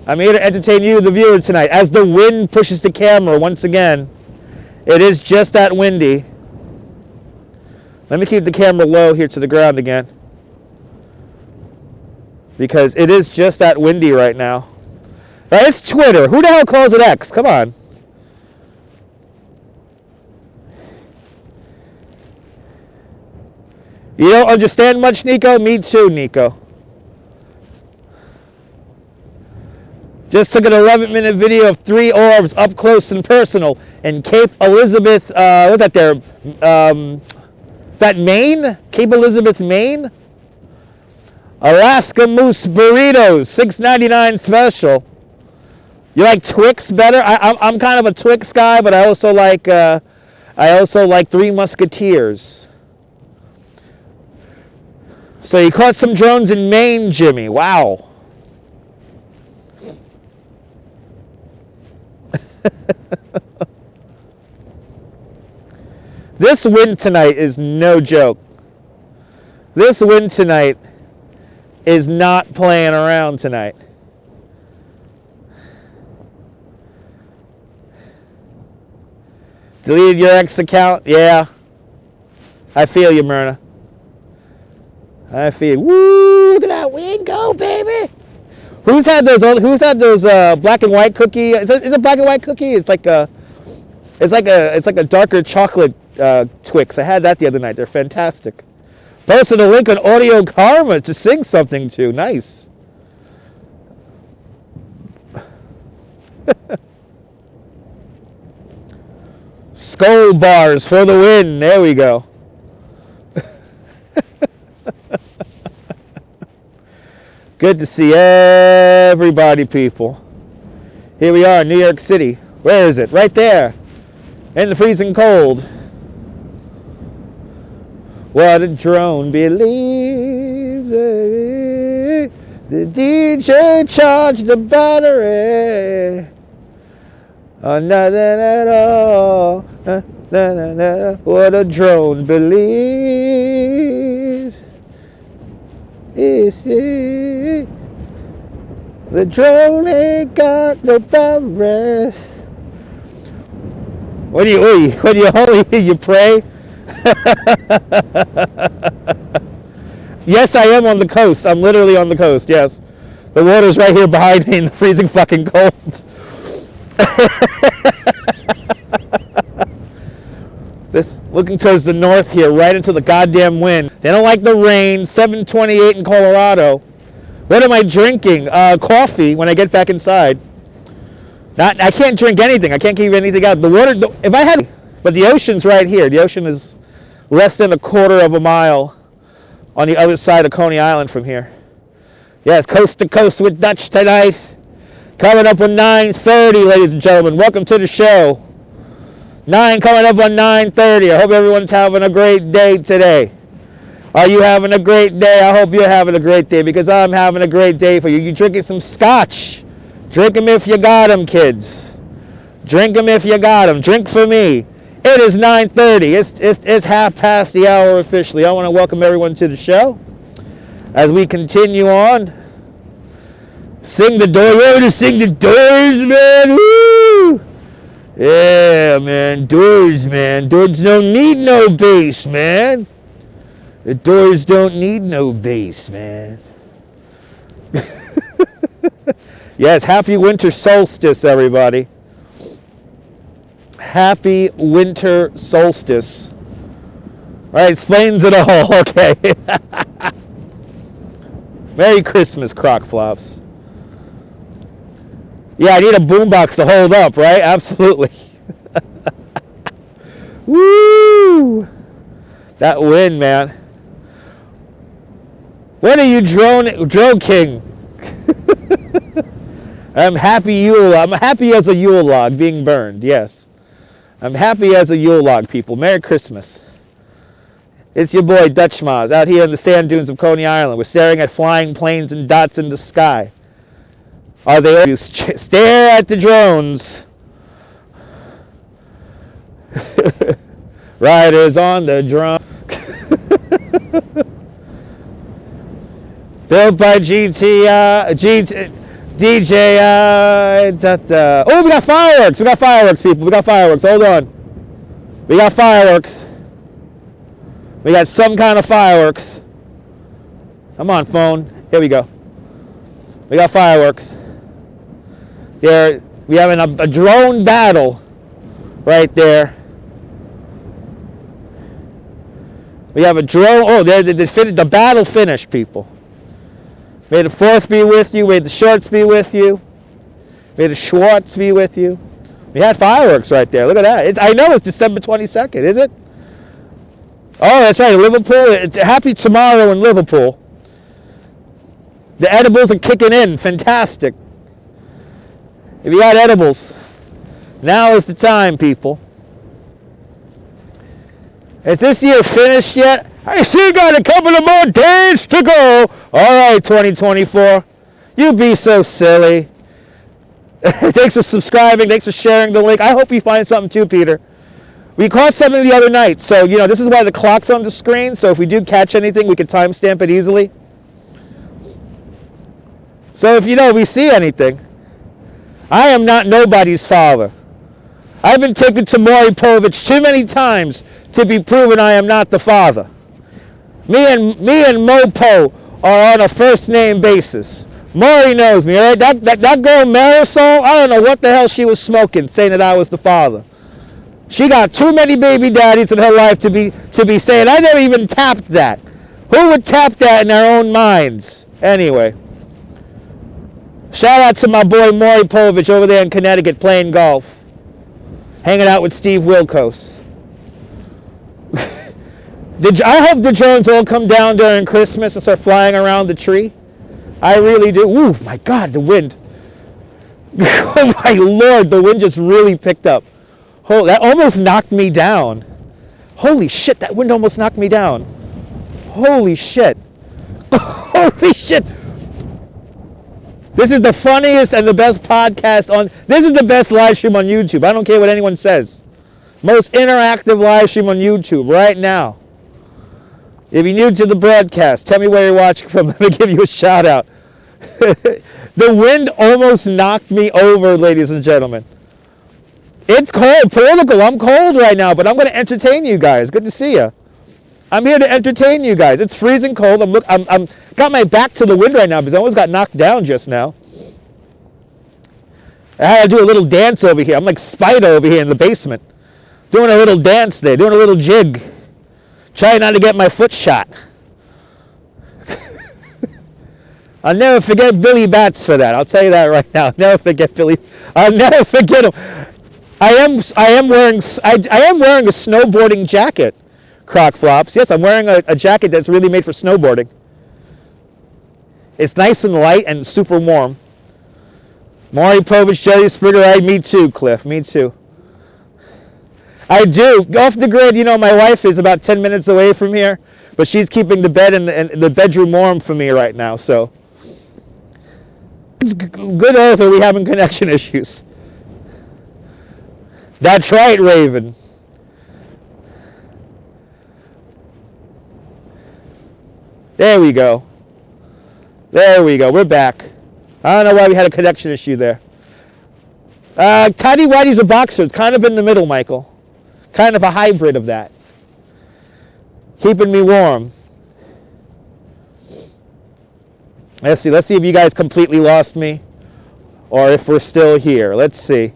I'm here to entertain you, the viewer, tonight. As the wind pushes the camera once again, it is just that windy. Let me keep the camera low here to the ground again, because it is just that windy right now. Now, it's Twitter. Who the hell calls it X? Come on. You don't understand much, Nico? Me too, Nico. Just took an 11-minute video of 3 orbs up close and personal in Cape Elizabeth. What's that there? Is that Maine? Cape Elizabeth, Maine? Alaska Moose Burritos, $6.99 special. You like Twix better? I'm kind of a Twix guy, but I also like Three Musketeers. So you caught some drones in Maine, Jimmy. Wow. This wind tonight is no joke. This wind tonight is not playing around tonight. Deleted your ex account? Yeah. I feel you, Myrna. I feel. Woo! Look at that wind go, baby. Who's had those black and white cookie? Is it black and white cookie? It's like a darker chocolate Twix. I had that the other night. They're fantastic. Posted a link on Audio Karma to sing something to. Nice. Skull bars for the win. There we go. Good to see everybody, people. Here we are in New York City. Where is it? Right there. In the freezing cold. What a drone believes. The DJ charged the battery. Oh, nothing at all. What a drone believes. The drone ain't got no battery. What do you holy you pray? Yes, I am on the coast. I'm literally on the coast, yes. The water's right here behind me in the freezing fucking cold. Looking towards the north here, right into the goddamn wind. They don't like the rain. 7:28 in Colorado. What am I drinking? Coffee when I get back inside. I can't drink anything. I can't keep anything out. The water, if I had, but the ocean's right here. The ocean is less than a quarter of a mile on the other side of Coney Island from here. Yes, coast to coast with Dutch tonight. Coming up on 9:30, ladies and gentlemen. Welcome to the show. 9 coming up on 9:30. I hope everyone's having a great day today. Are you having a great day? I hope you're having a great day, because I'm having a great day for you. You drinking some scotch? Drink them if you got them, kids. Drink them if you got them. Drink for me. It is 9:30. It's half past the hour officially. I want to welcome everyone to the show as we continue on. Sing the Doors. Ready to sing the Doors, man? Woo! Yeah, man. Doors, man. Doors don't need no bass, man. The Doors don't need no bass, man. Yes, happy winter solstice, everybody. Happy winter solstice. All right, explains it all. Okay. Merry Christmas, crock flops. Yeah, I need a boombox to hold up, right? Absolutely. Woo! That wind, man. When are you drone king? I'm happy as a Yule log being burned, yes. I'm happy as a Yule log, people. Merry Christmas. It's your boy Dutch Maz out here in the sand dunes of Coney Island. We're staring at flying planes and dots in the sky. Are they? You stare at the drones. Riders on the drone. Built by DJI. Oh, we got fireworks. We got fireworks, people. We got fireworks. Hold on. We got fireworks. We got some kind of fireworks. Come on, phone. Here we go. We got fireworks. There, we have a drone battle right there. We have a drone. Oh, the battle finished, people. May the 4th be with you. May the shorts be with you. May the Schwartz be with you. We had fireworks right there. Look at that. I know it's December 22nd, is it? Oh, that's right. Liverpool. Happy tomorrow in Liverpool. The edibles are kicking in. Fantastic. If you got edibles, now is the time, people. Is this year finished yet? I still got a couple of more days to go. All right, 2024. You be so silly. Thanks for subscribing. Thanks for sharing the link. I hope you find something too, Peter. We caught something the other night. So, this is why the clock's on the screen. So if we do catch anything, we can timestamp it easily. So if we see anything, I am not nobody's father. I've been taken to Maury Povich too many times to be proven I am not the father. Me and Mopo are on a first name basis. Maury knows me, all right? That girl Marisol, I don't know what the hell she was smoking, saying that I was the father. She got too many baby daddies in her life to be saying I never even tapped that. Who would tap that in their own minds? Anyway. Shout out to my boy Maury Povich over there in Connecticut playing golf. Hanging out with Steve Wilkos. I hope the drones all come down during Christmas and start flying around the tree. I really do. Ooh, my God, the wind. Oh, my Lord, the wind just really picked up. Oh, that almost knocked me down. Holy shit, that wind almost knocked me down. Holy shit. Holy shit. This is the funniest and the best podcast on... This is the best live stream on YouTube. I don't care what anyone says. Most interactive live stream on YouTube right now. If you're new to the broadcast, tell me where you're watching from. Let me give you a shout out. The wind almost knocked me over, ladies and gentlemen. It's cold, political. I'm cold right now, but I'm going to entertain you guys. Good to see you. I'm here to entertain you guys. It's freezing cold. I'm got my back to the wind right now because I almost got knocked down just now. I had to do a little dance over here. I'm like Spider over here in the basement. Doing a little dance there, doing a little jig. Trying not to get my foot shot. I'll never forget Billy Bats for that. I'll tell you that right now. I'll never forget Billy. I'll never forget him. I am wearing a snowboarding jacket, Croc Flops. Yes, I'm wearing a jacket that's really made for snowboarding. It's nice and light and super warm. Maury Povich, Jelly Springer, me too, Cliff. Me too. I do. Off the grid, my wife is about 10 minutes away from here, but she's keeping the bed and the bedroom warm for me right now, so. It's good earth, are we having connection issues? That's right, Raven. There we go. There we go. We're back. I don't know why we had a connection issue there. Tidy Whities are boxers. Kind of in the middle, Michael. Kind of a hybrid of that. Keeping me warm. Let's see if you guys completely lost me or if we're still here. Let's see.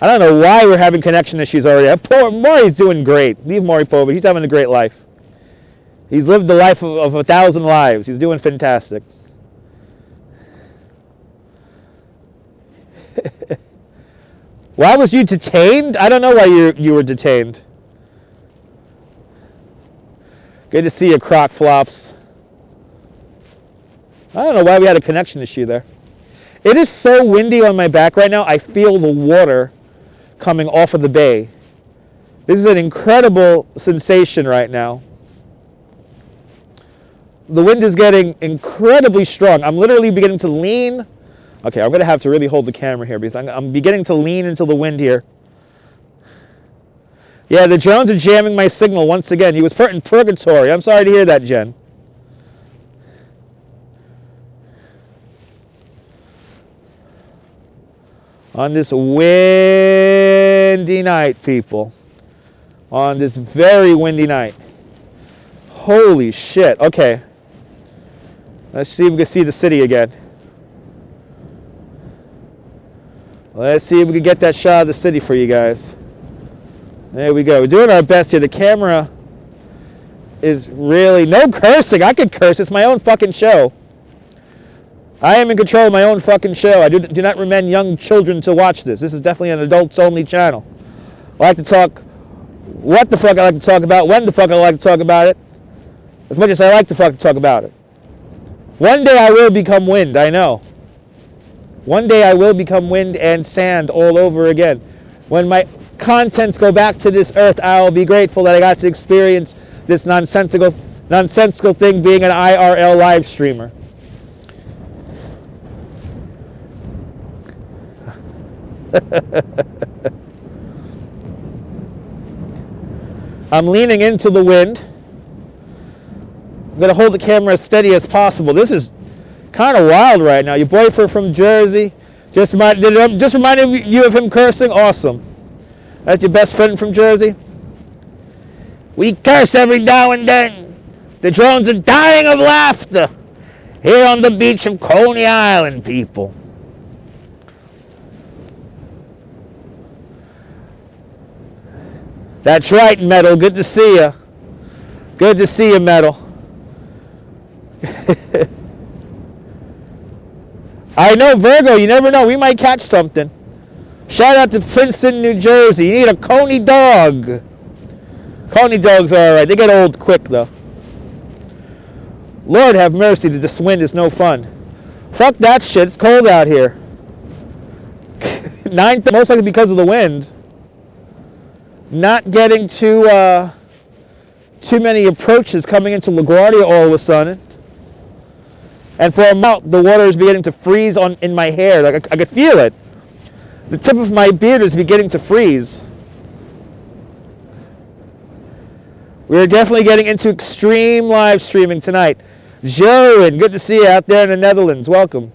I don't know why we're having connection issues already. Poor Maury's doing great. Leave Maury Povich. He's having a great life. He's lived the life of 1,000 lives. He's doing fantastic. Why was you detained? I don't know why you were detained. Good to see you, Croc Flops. I don't know why we had a connection issue there. It is so windy on my back right now. I feel the water coming off of the bay. This is an incredible sensation right now. The wind is getting incredibly strong. I'm literally beginning to lean. Okay, I'm going to have to really hold the camera here because I'm beginning to lean into the wind here. Yeah, the drones are jamming my signal once again. He was put in purgatory. I'm sorry to hear that, Jen. On this windy night, people. On this very windy night. Holy shit. Okay. Let's see if we can see the city again. Let's see if we can get that shot of the city for you guys. There we go. We're doing our best here. The camera is really... No cursing. I could curse. It's my own fucking show. I am in control of my own fucking show. I do not recommend young children to watch this. This is definitely an adults-only channel. I like to talk what the fuck I like to talk about, when the fuck I like to talk about it, as much as I like to fucking talk about it. One day I will become wind, I know. One day I will become wind and sand all over again. When my contents go back to this earth, I'll be grateful that I got to experience this nonsensical thing being an IRL live streamer. I'm leaning into the wind. I'm going to hold the camera as steady as possible. This is kind of wild right now. Your boyfriend from Jersey just reminded you of him cursing? Awesome. That's your best friend from Jersey? We curse every now and then. The drones are dying of laughter here on the beach of Coney Island, people. That's right, Metal. Good to see you. Good to see you, Metal. I know, Virgo, you never know. We might catch something. Shout out to Princeton, New Jersey. You need a Coney dog. Coney dogs are alright. They get old quick, though. Lord have mercy, this wind is no fun. Fuck that shit. It's cold out here. 9th, most likely because of the wind. Not getting too many approaches coming into LaGuardia all of a sudden. And for a moment, the water is beginning to freeze in my hair. Like I could feel it. The tip of my beard is beginning to freeze. We're definitely getting into extreme live streaming tonight. Joan, good to see you out there in the Netherlands. Welcome.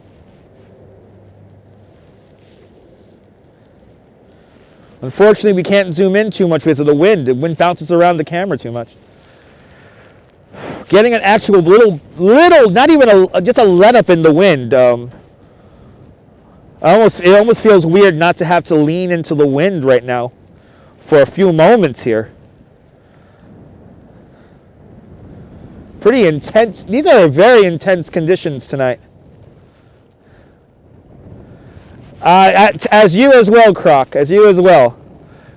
Unfortunately, we can't zoom in too much because of the wind. The wind bounces around the camera too much. Getting an actual little, not even just a let up in the wind. It almost feels weird not to have to lean into the wind right now for a few moments here. Pretty intense. These are very intense conditions tonight. As you as well, Croc. As you as well.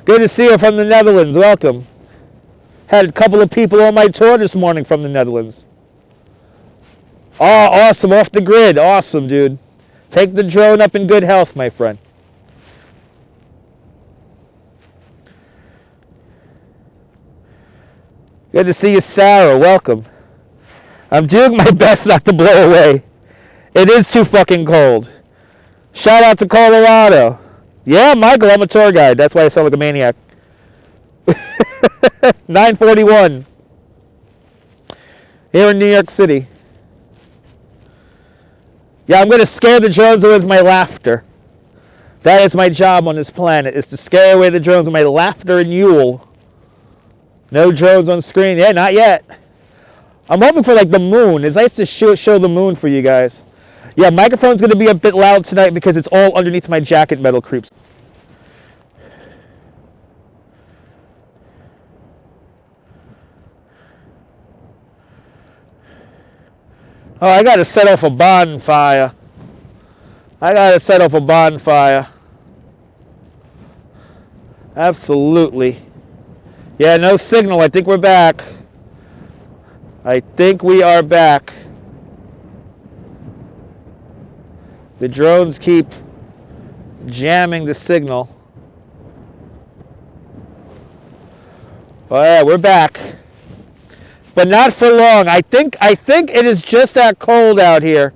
Good to see you from the Netherlands. Welcome. Had a couple of people on my tour this morning from the Netherlands. Oh, awesome. Off the grid. Awesome, dude. Take the drone up in good health, my friend. Good to see you, Sarah. Welcome. I'm doing my best not to blow away. It is too fucking cold. Shout out to Colorado. Yeah, Michael, I'm a tour guide. That's why I sound like a maniac. 9:41. Here in New York City. Yeah, I'm going to scare the drones away with my laughter. That is my job on this planet, is to scare away the drones with my laughter and Yule. No drones on screen. Yeah, not yet. I'm hoping for like the moon. It's nice to show the moon for you guys. Yeah, microphone's going to be a bit loud tonight because it's all underneath my jacket, Metal Creeps. Oh, I got to set off a bonfire. Absolutely. Yeah, no signal. I think we're back. I think we are back. The drones keep jamming the signal. Oh yeah, we're back. But not for long. I think it is just that cold out here.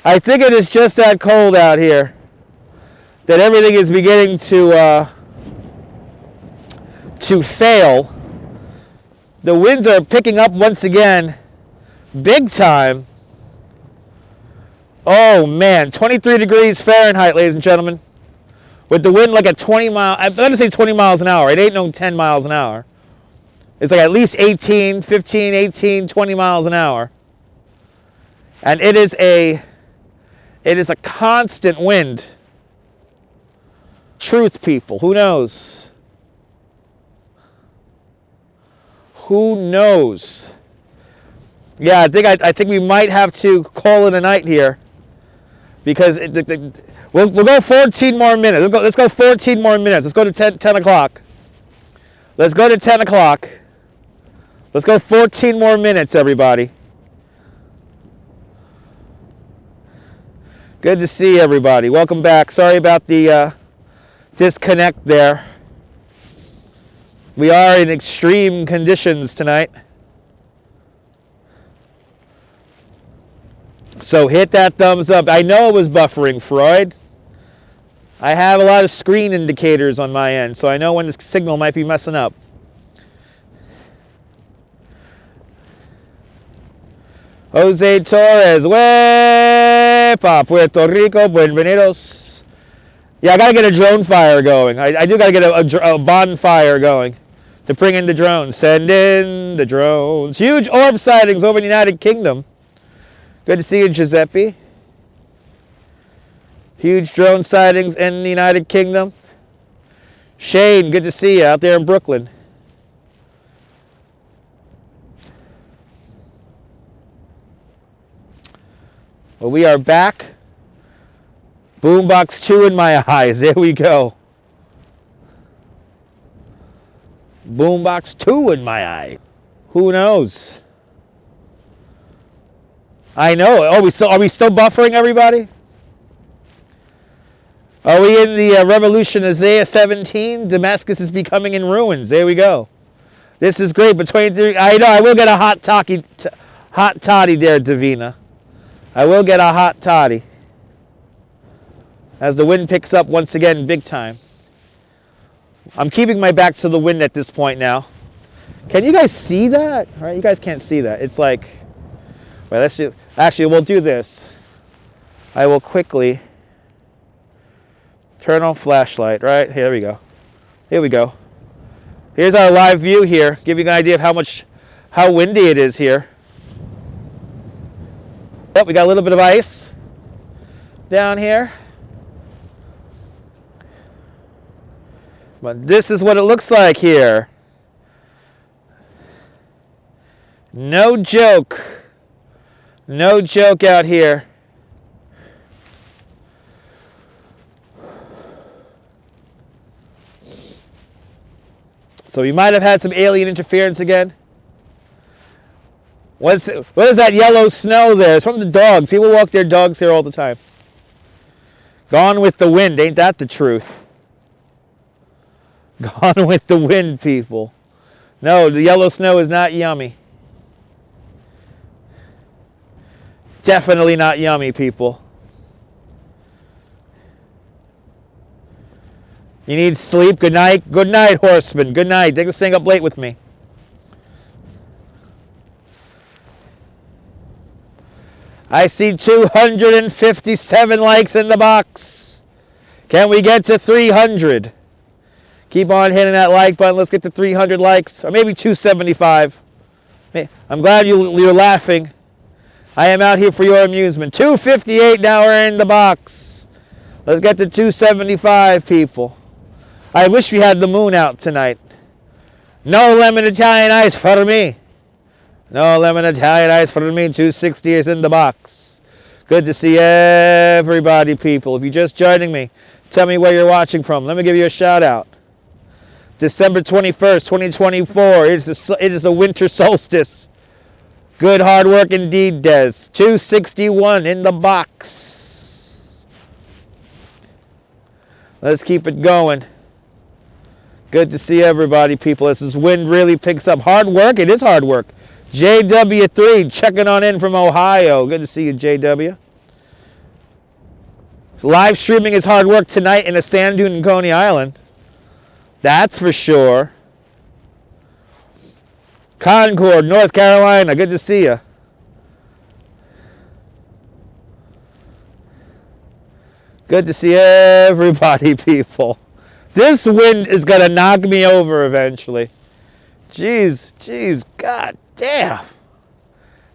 I think it is just that cold out here that everything is beginning to fail. The winds are picking up once again, big time. Oh man, 23 degrees Fahrenheit, ladies and gentlemen. With the wind like at 20 miles, I'm going to say 20 miles an hour. It ain't no 10 miles an hour. It's like at least 18, 15, 18, 20 miles an hour. And it is a constant wind. Truth, people. Who knows? Who knows? Yeah, I think we might have to call it a night here, because we'll go 14 more minutes. Let's go 14 more minutes. Let's go to 10 o'clock. Let's go to 10 o'clock. Let's go 14 more minutes, everybody. Good to see everybody. Welcome back. Sorry about the disconnect there. We are in extreme conditions tonight. So hit that thumbs up. I know it was buffering, Freud. I have a lot of screen indicators on my end, so I know when the signal might be messing up. Jose Torres, Wepa, Puerto Rico, bienvenidos. Yeah, I gotta get a drone fire going. I do gotta get a bonfire going to bring in the drones. Send in the drones. Huge orb sightings over in the United Kingdom. Good to see you, Giuseppe. Huge drone sightings in the United Kingdom. Shane, good to see you out there in Brooklyn. Well, we are back. Boombox 2 in my eyes. There we go. Boombox 2 in my eye. Who knows? I know. Are we still buffering, everybody? Are we in the Revolution Isaiah 17? Damascus is becoming in ruins. There we go. This is great. Between I know I will get a hot toddy there, Davina. I will get a hot toddy as the wind picks up once again big time. I'm keeping my back to the wind at this point now. Can you guys see that? All right, you guys can't see that. It's like, well, let's see. Actually, we'll do this. I will quickly turn on flashlight. Right, here we go. Here we go. Here's our live view here. Give you an idea of how windy it is here. Yep, we got a little bit of ice down here. But this is what it looks like here. No joke. No joke out here. So we might have had some alien interference again. What is that yellow snow there? It's from the dogs. People walk their dogs here all the time. Gone with the wind. Ain't that the truth? Gone with the wind, people. No, the yellow snow is not yummy. Definitely not yummy, people. You need sleep. Good night. Good night, horseman. Good night. Thanks for staying up late with me. I see 257 likes in the box. Can we get to 300? Keep on hitting that like button. Let's get to 300 likes, or maybe 275. I'm glad you're laughing. I am out here for your amusement. 258 now we're in the box. Let's get to 275, people. I wish we had the moon out tonight. No lemon Italian ice for me. No lemon Italian ice for me. 260 is in the box. Good to see everybody, people. If you're just joining me, tell me where you're watching from. Let me give you a shout out. December 21st, 2024. It is a winter solstice. Good hard work indeed, Des. 261 in the box. Let's keep it going. Good to see everybody, people. As this wind really picks up. Hard work? It is hard work. JW3 checking on in from Ohio. Good to see you, JW. Live streaming is hard work tonight in a sand dune in Coney Island. That's for sure. Concord, North Carolina. Good to see you. Good to see everybody, people. This wind is going to knock me over eventually. Jeez, god damn.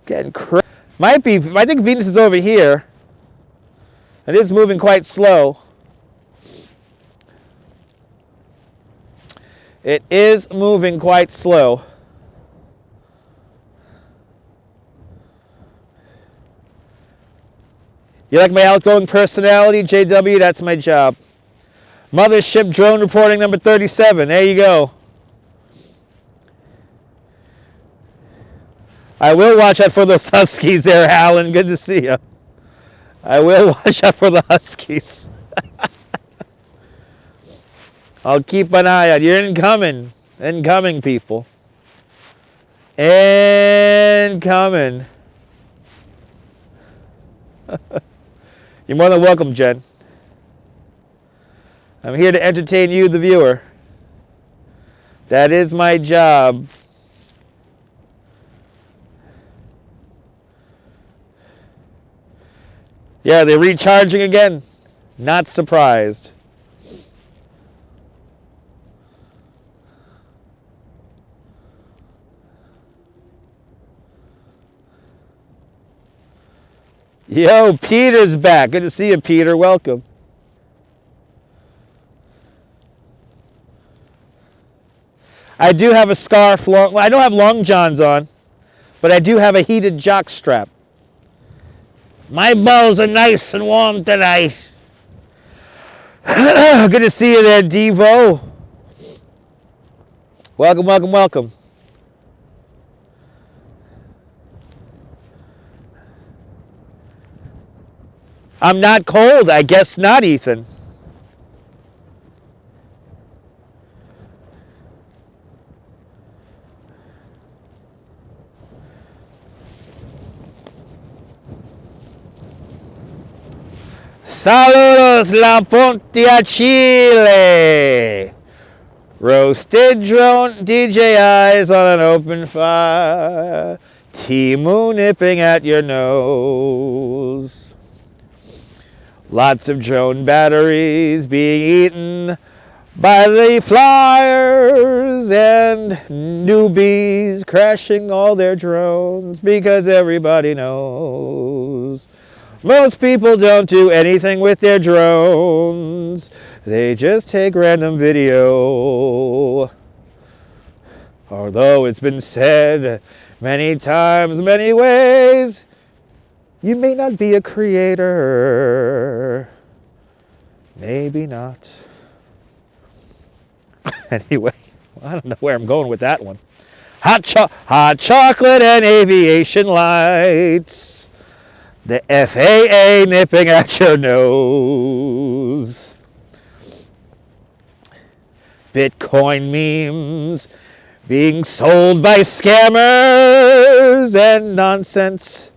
Getting crazy. I think Venus is over here. It is moving quite slow. It is moving quite slow. You like my outgoing personality, JW? That's my job. Mothership drone reporting number 37. There you go. I will watch out for those Huskies there, Alan. Good to see you. I will watch out for the Huskies. I'll keep an eye out. You're incoming. Incoming, people. Incoming. You're more than welcome, Jen. I'm here to entertain you, the viewer. That is my job. Yeah, they're recharging again. Not surprised. Yo, Peter's back. Good to see you, Peter. Welcome. I do have a scarf. Well, I don't have long johns on, but I do have a heated jock strap. My balls are nice and warm tonight. Good to see you there, Devo. Welcome, welcome, welcome. I'm not cold. I guess not, Ethan. Saludos La Pontia Chile. Roasted drone, DJI's on an open fire. Timu nipping at your nose. Lots of drone batteries being eaten by the flyers and newbies crashing all their drones because everybody knows most people don't do anything with their drones. They just take random video. Although it's been said many times, many ways, you may not be a creator. Maybe not. Anyway, I don't know where I'm going with that one. Hot chocolate and aviation lights. The FAA nipping at your nose. Bitcoin memes being sold by scammers and nonsense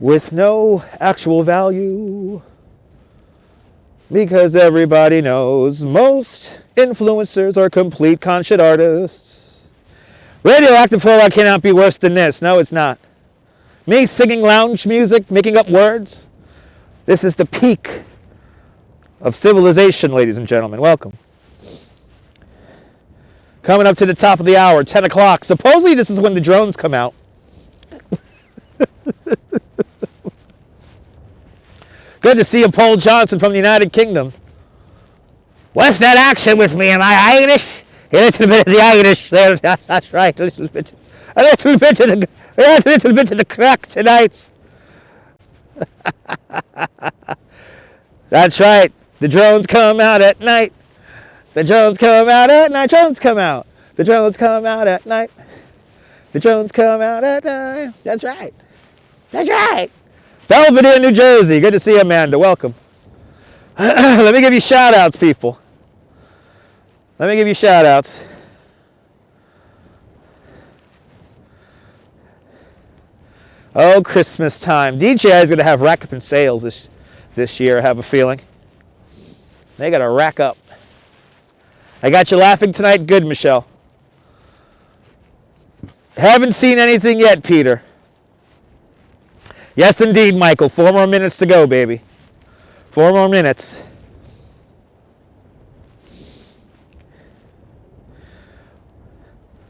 with no actual value, because everybody knows most influencers are complete concert artists. Radioactive Fallout cannot be worse than this. No, it's not. Me singing lounge music, making up words. This is the peak of civilization, ladies and gentlemen. Welcome. Coming up to the top of the hour, 10 o'clock. Supposedly this is when the drones come out. Good to see you, Paul Johnson from the United Kingdom. What's that action with me? Am I Irish? A little bit of the Irish there. That's right. A little bit of the crack tonight. That's right. The drones come out at night. The drones come out at night. Drones come out. The drones come out at night. The drones come out at night. That's right. That's right. Belvedere, New Jersey. Good to see you, Amanda. Welcome. Let me give you shout outs, people. Let me give you shout outs. Oh, Christmas time. DJI is going to have rack up in sales this year, I have a feeling. They got to rack up. I got you laughing tonight? Good, Michelle. Haven't seen anything yet, Peter. Yes, indeed, Michael. 4 more minutes to go, baby. 4 more minutes.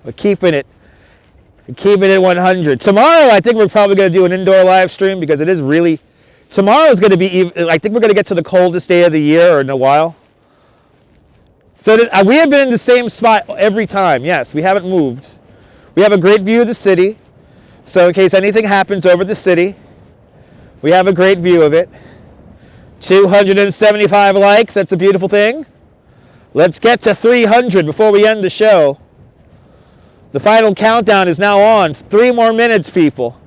We're keeping it. Keep it at 100. Tomorrow, I think we're probably going to do an indoor live stream because it is really... Tomorrow is going to be... I think we're going to get to the coldest day of the year or in a while. So we have been in the same spot every time. Yes, we haven't moved. We have a great view of the city. So in case anything happens over the city, we have a great view of it. 275 likes. That's a beautiful thing. Let's get to 300 before we end the show. The final countdown is now on. 3 more minutes, people.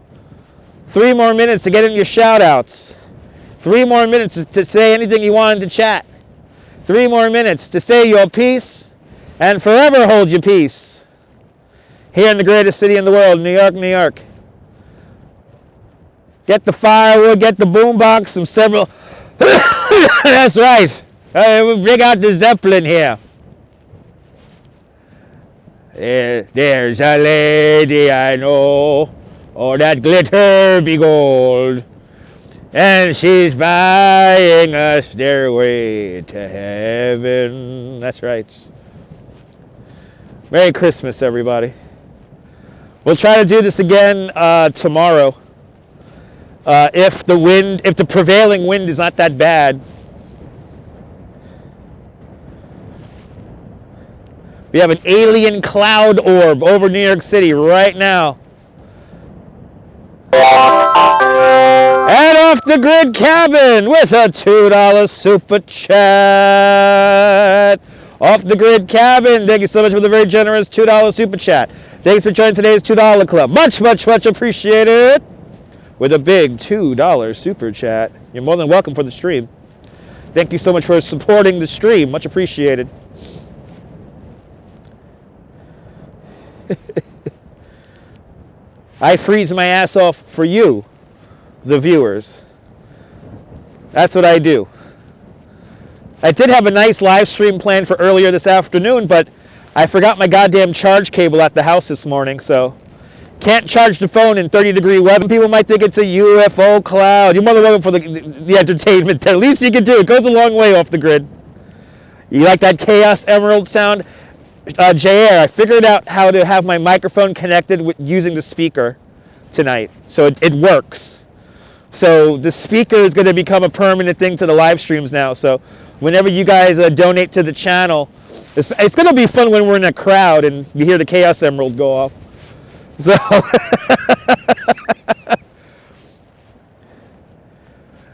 3 more minutes to get in your shout-outs. 3 more minutes to say anything you want in the chat. 3 more minutes to say your piece and forever hold your peace. Here in the greatest city in the world, New York, New York. Get the firewood, get the boombox, some several... That's right. We'll bring out the Zeppelin here. There's a lady I know, oh, that glitter be gold, and she's buying us their way to heaven. That's right. Merry Christmas, everybody. We'll try to do this again tomorrow. If the prevailing wind is not that bad. We have an alien cloud orb over New York City right now. And off the grid cabin with a $2 super chat. Off the grid cabin. Thank you so much for the very generous $2 super chat. Thanks for joining today's $2 club. Much, much, much appreciated. With a big $2 super chat. You're more than welcome for the stream. Thank you so much for supporting the stream. Much appreciated. I freeze my ass off for you, the viewers. That's what I do. I did have a nice live stream planned for earlier this afternoon, but I forgot my goddamn charge cable at the house this morning, so can't charge the phone in 30-degree weather. People might think it's a UFO cloud. You're more than welcome for the entertainment. At least you can do it. It goes a long way off the grid. You like that Chaos Emerald sound? JR, I figured out how to have my microphone connected using the speaker tonight, so it works. So the speaker is going to become a permanent thing to the live streams now. So whenever you guys donate to the channel, it's going to be fun when we're in a crowd and you hear the Chaos Emerald go off. So,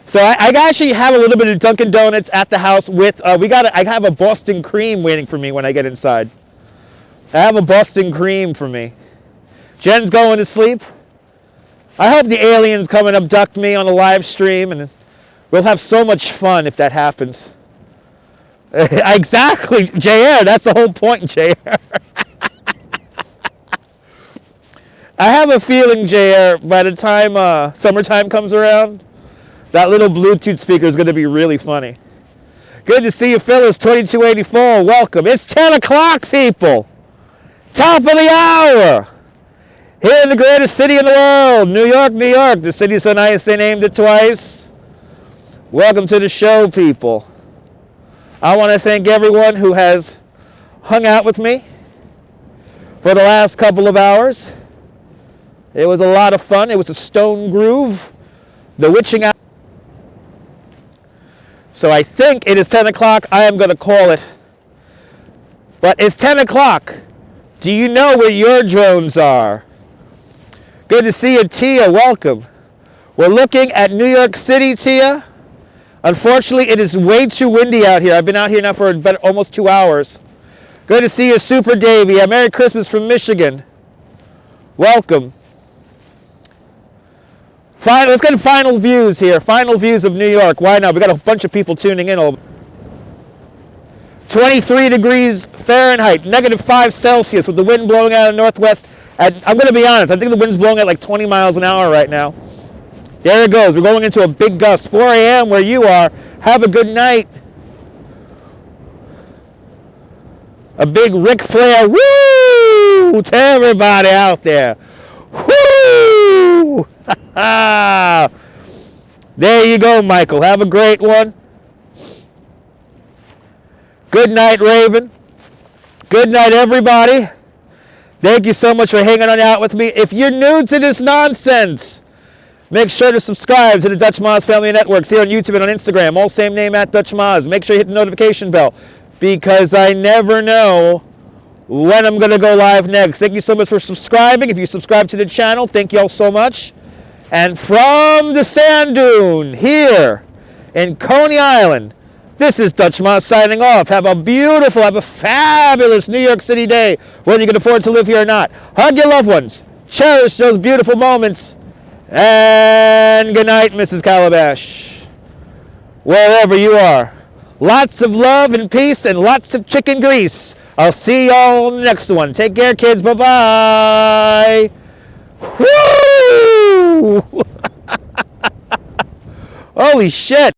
so I actually have a little bit of Dunkin' Donuts at the house with, I have a Boston cream waiting for me when I get inside. I have a Boston cream for me. Jen's going to sleep. I hope the aliens come and abduct me on a live stream, and we'll have so much fun if that happens. Exactly, JR, that's the whole point, JR. I have a feeling, JR, by the time summertime comes around, that little Bluetooth speaker is going to be really funny. Good to see you, Phyllis, 2284. Welcome. It's 10 o'clock, people. Top of the hour. Here in the greatest city in the world, New York, New York. The city so nice they named it twice. Welcome to the show, people. I want to thank everyone who has hung out with me for the last couple of hours. It was a lot of fun. It was a stone groove. The witching hour. So I think it is 10 o'clock. I am going to call it. But it's 10 o'clock. Do you know where your drones are? Good to see you, Tia. Welcome. We're looking at New York City, Tia. Unfortunately, it is way too windy out here. I've been out here now for about almost 2 hours. Good to see you, Super Davey. Merry Christmas from Michigan. Welcome. Let's get final views here. Final views of New York. Why not? We got a bunch of people tuning in. 23 degrees Fahrenheit, -5 Celsius with the wind blowing out of the northwest. I'm going to be honest, I think the wind's blowing at like 20 miles an hour right now. There it goes. We're going into a big gust. 4 a.m. where you are. Have a good night. A big Ric Flair woo to everybody out there. Woo! There you go, Michael. Have a great one. Good night, Raven. Good night, everybody. Thank you so much for hanging on out with me. If you're new to this nonsense, make sure to subscribe to the Dutch Moz Family Networks here on YouTube and on Instagram. All same name at Dutch Moz. Make sure you hit the notification bell because I never know when I'm going to go live next. Thank you so much for subscribing. If you subscribe to the channel, thank you all so much. And from the sand dune here in Coney Island, this is Dutch Moz signing off. Have a fabulous New York City day, whether you can afford to live here or not. Hug your loved ones. Cherish those beautiful moments. And good night, Mrs. Calabash. Wherever you are. Lots of love and peace and lots of chicken grease. I'll see y'all next one. Take care, kids. Bye-bye. Woo! Holy shit.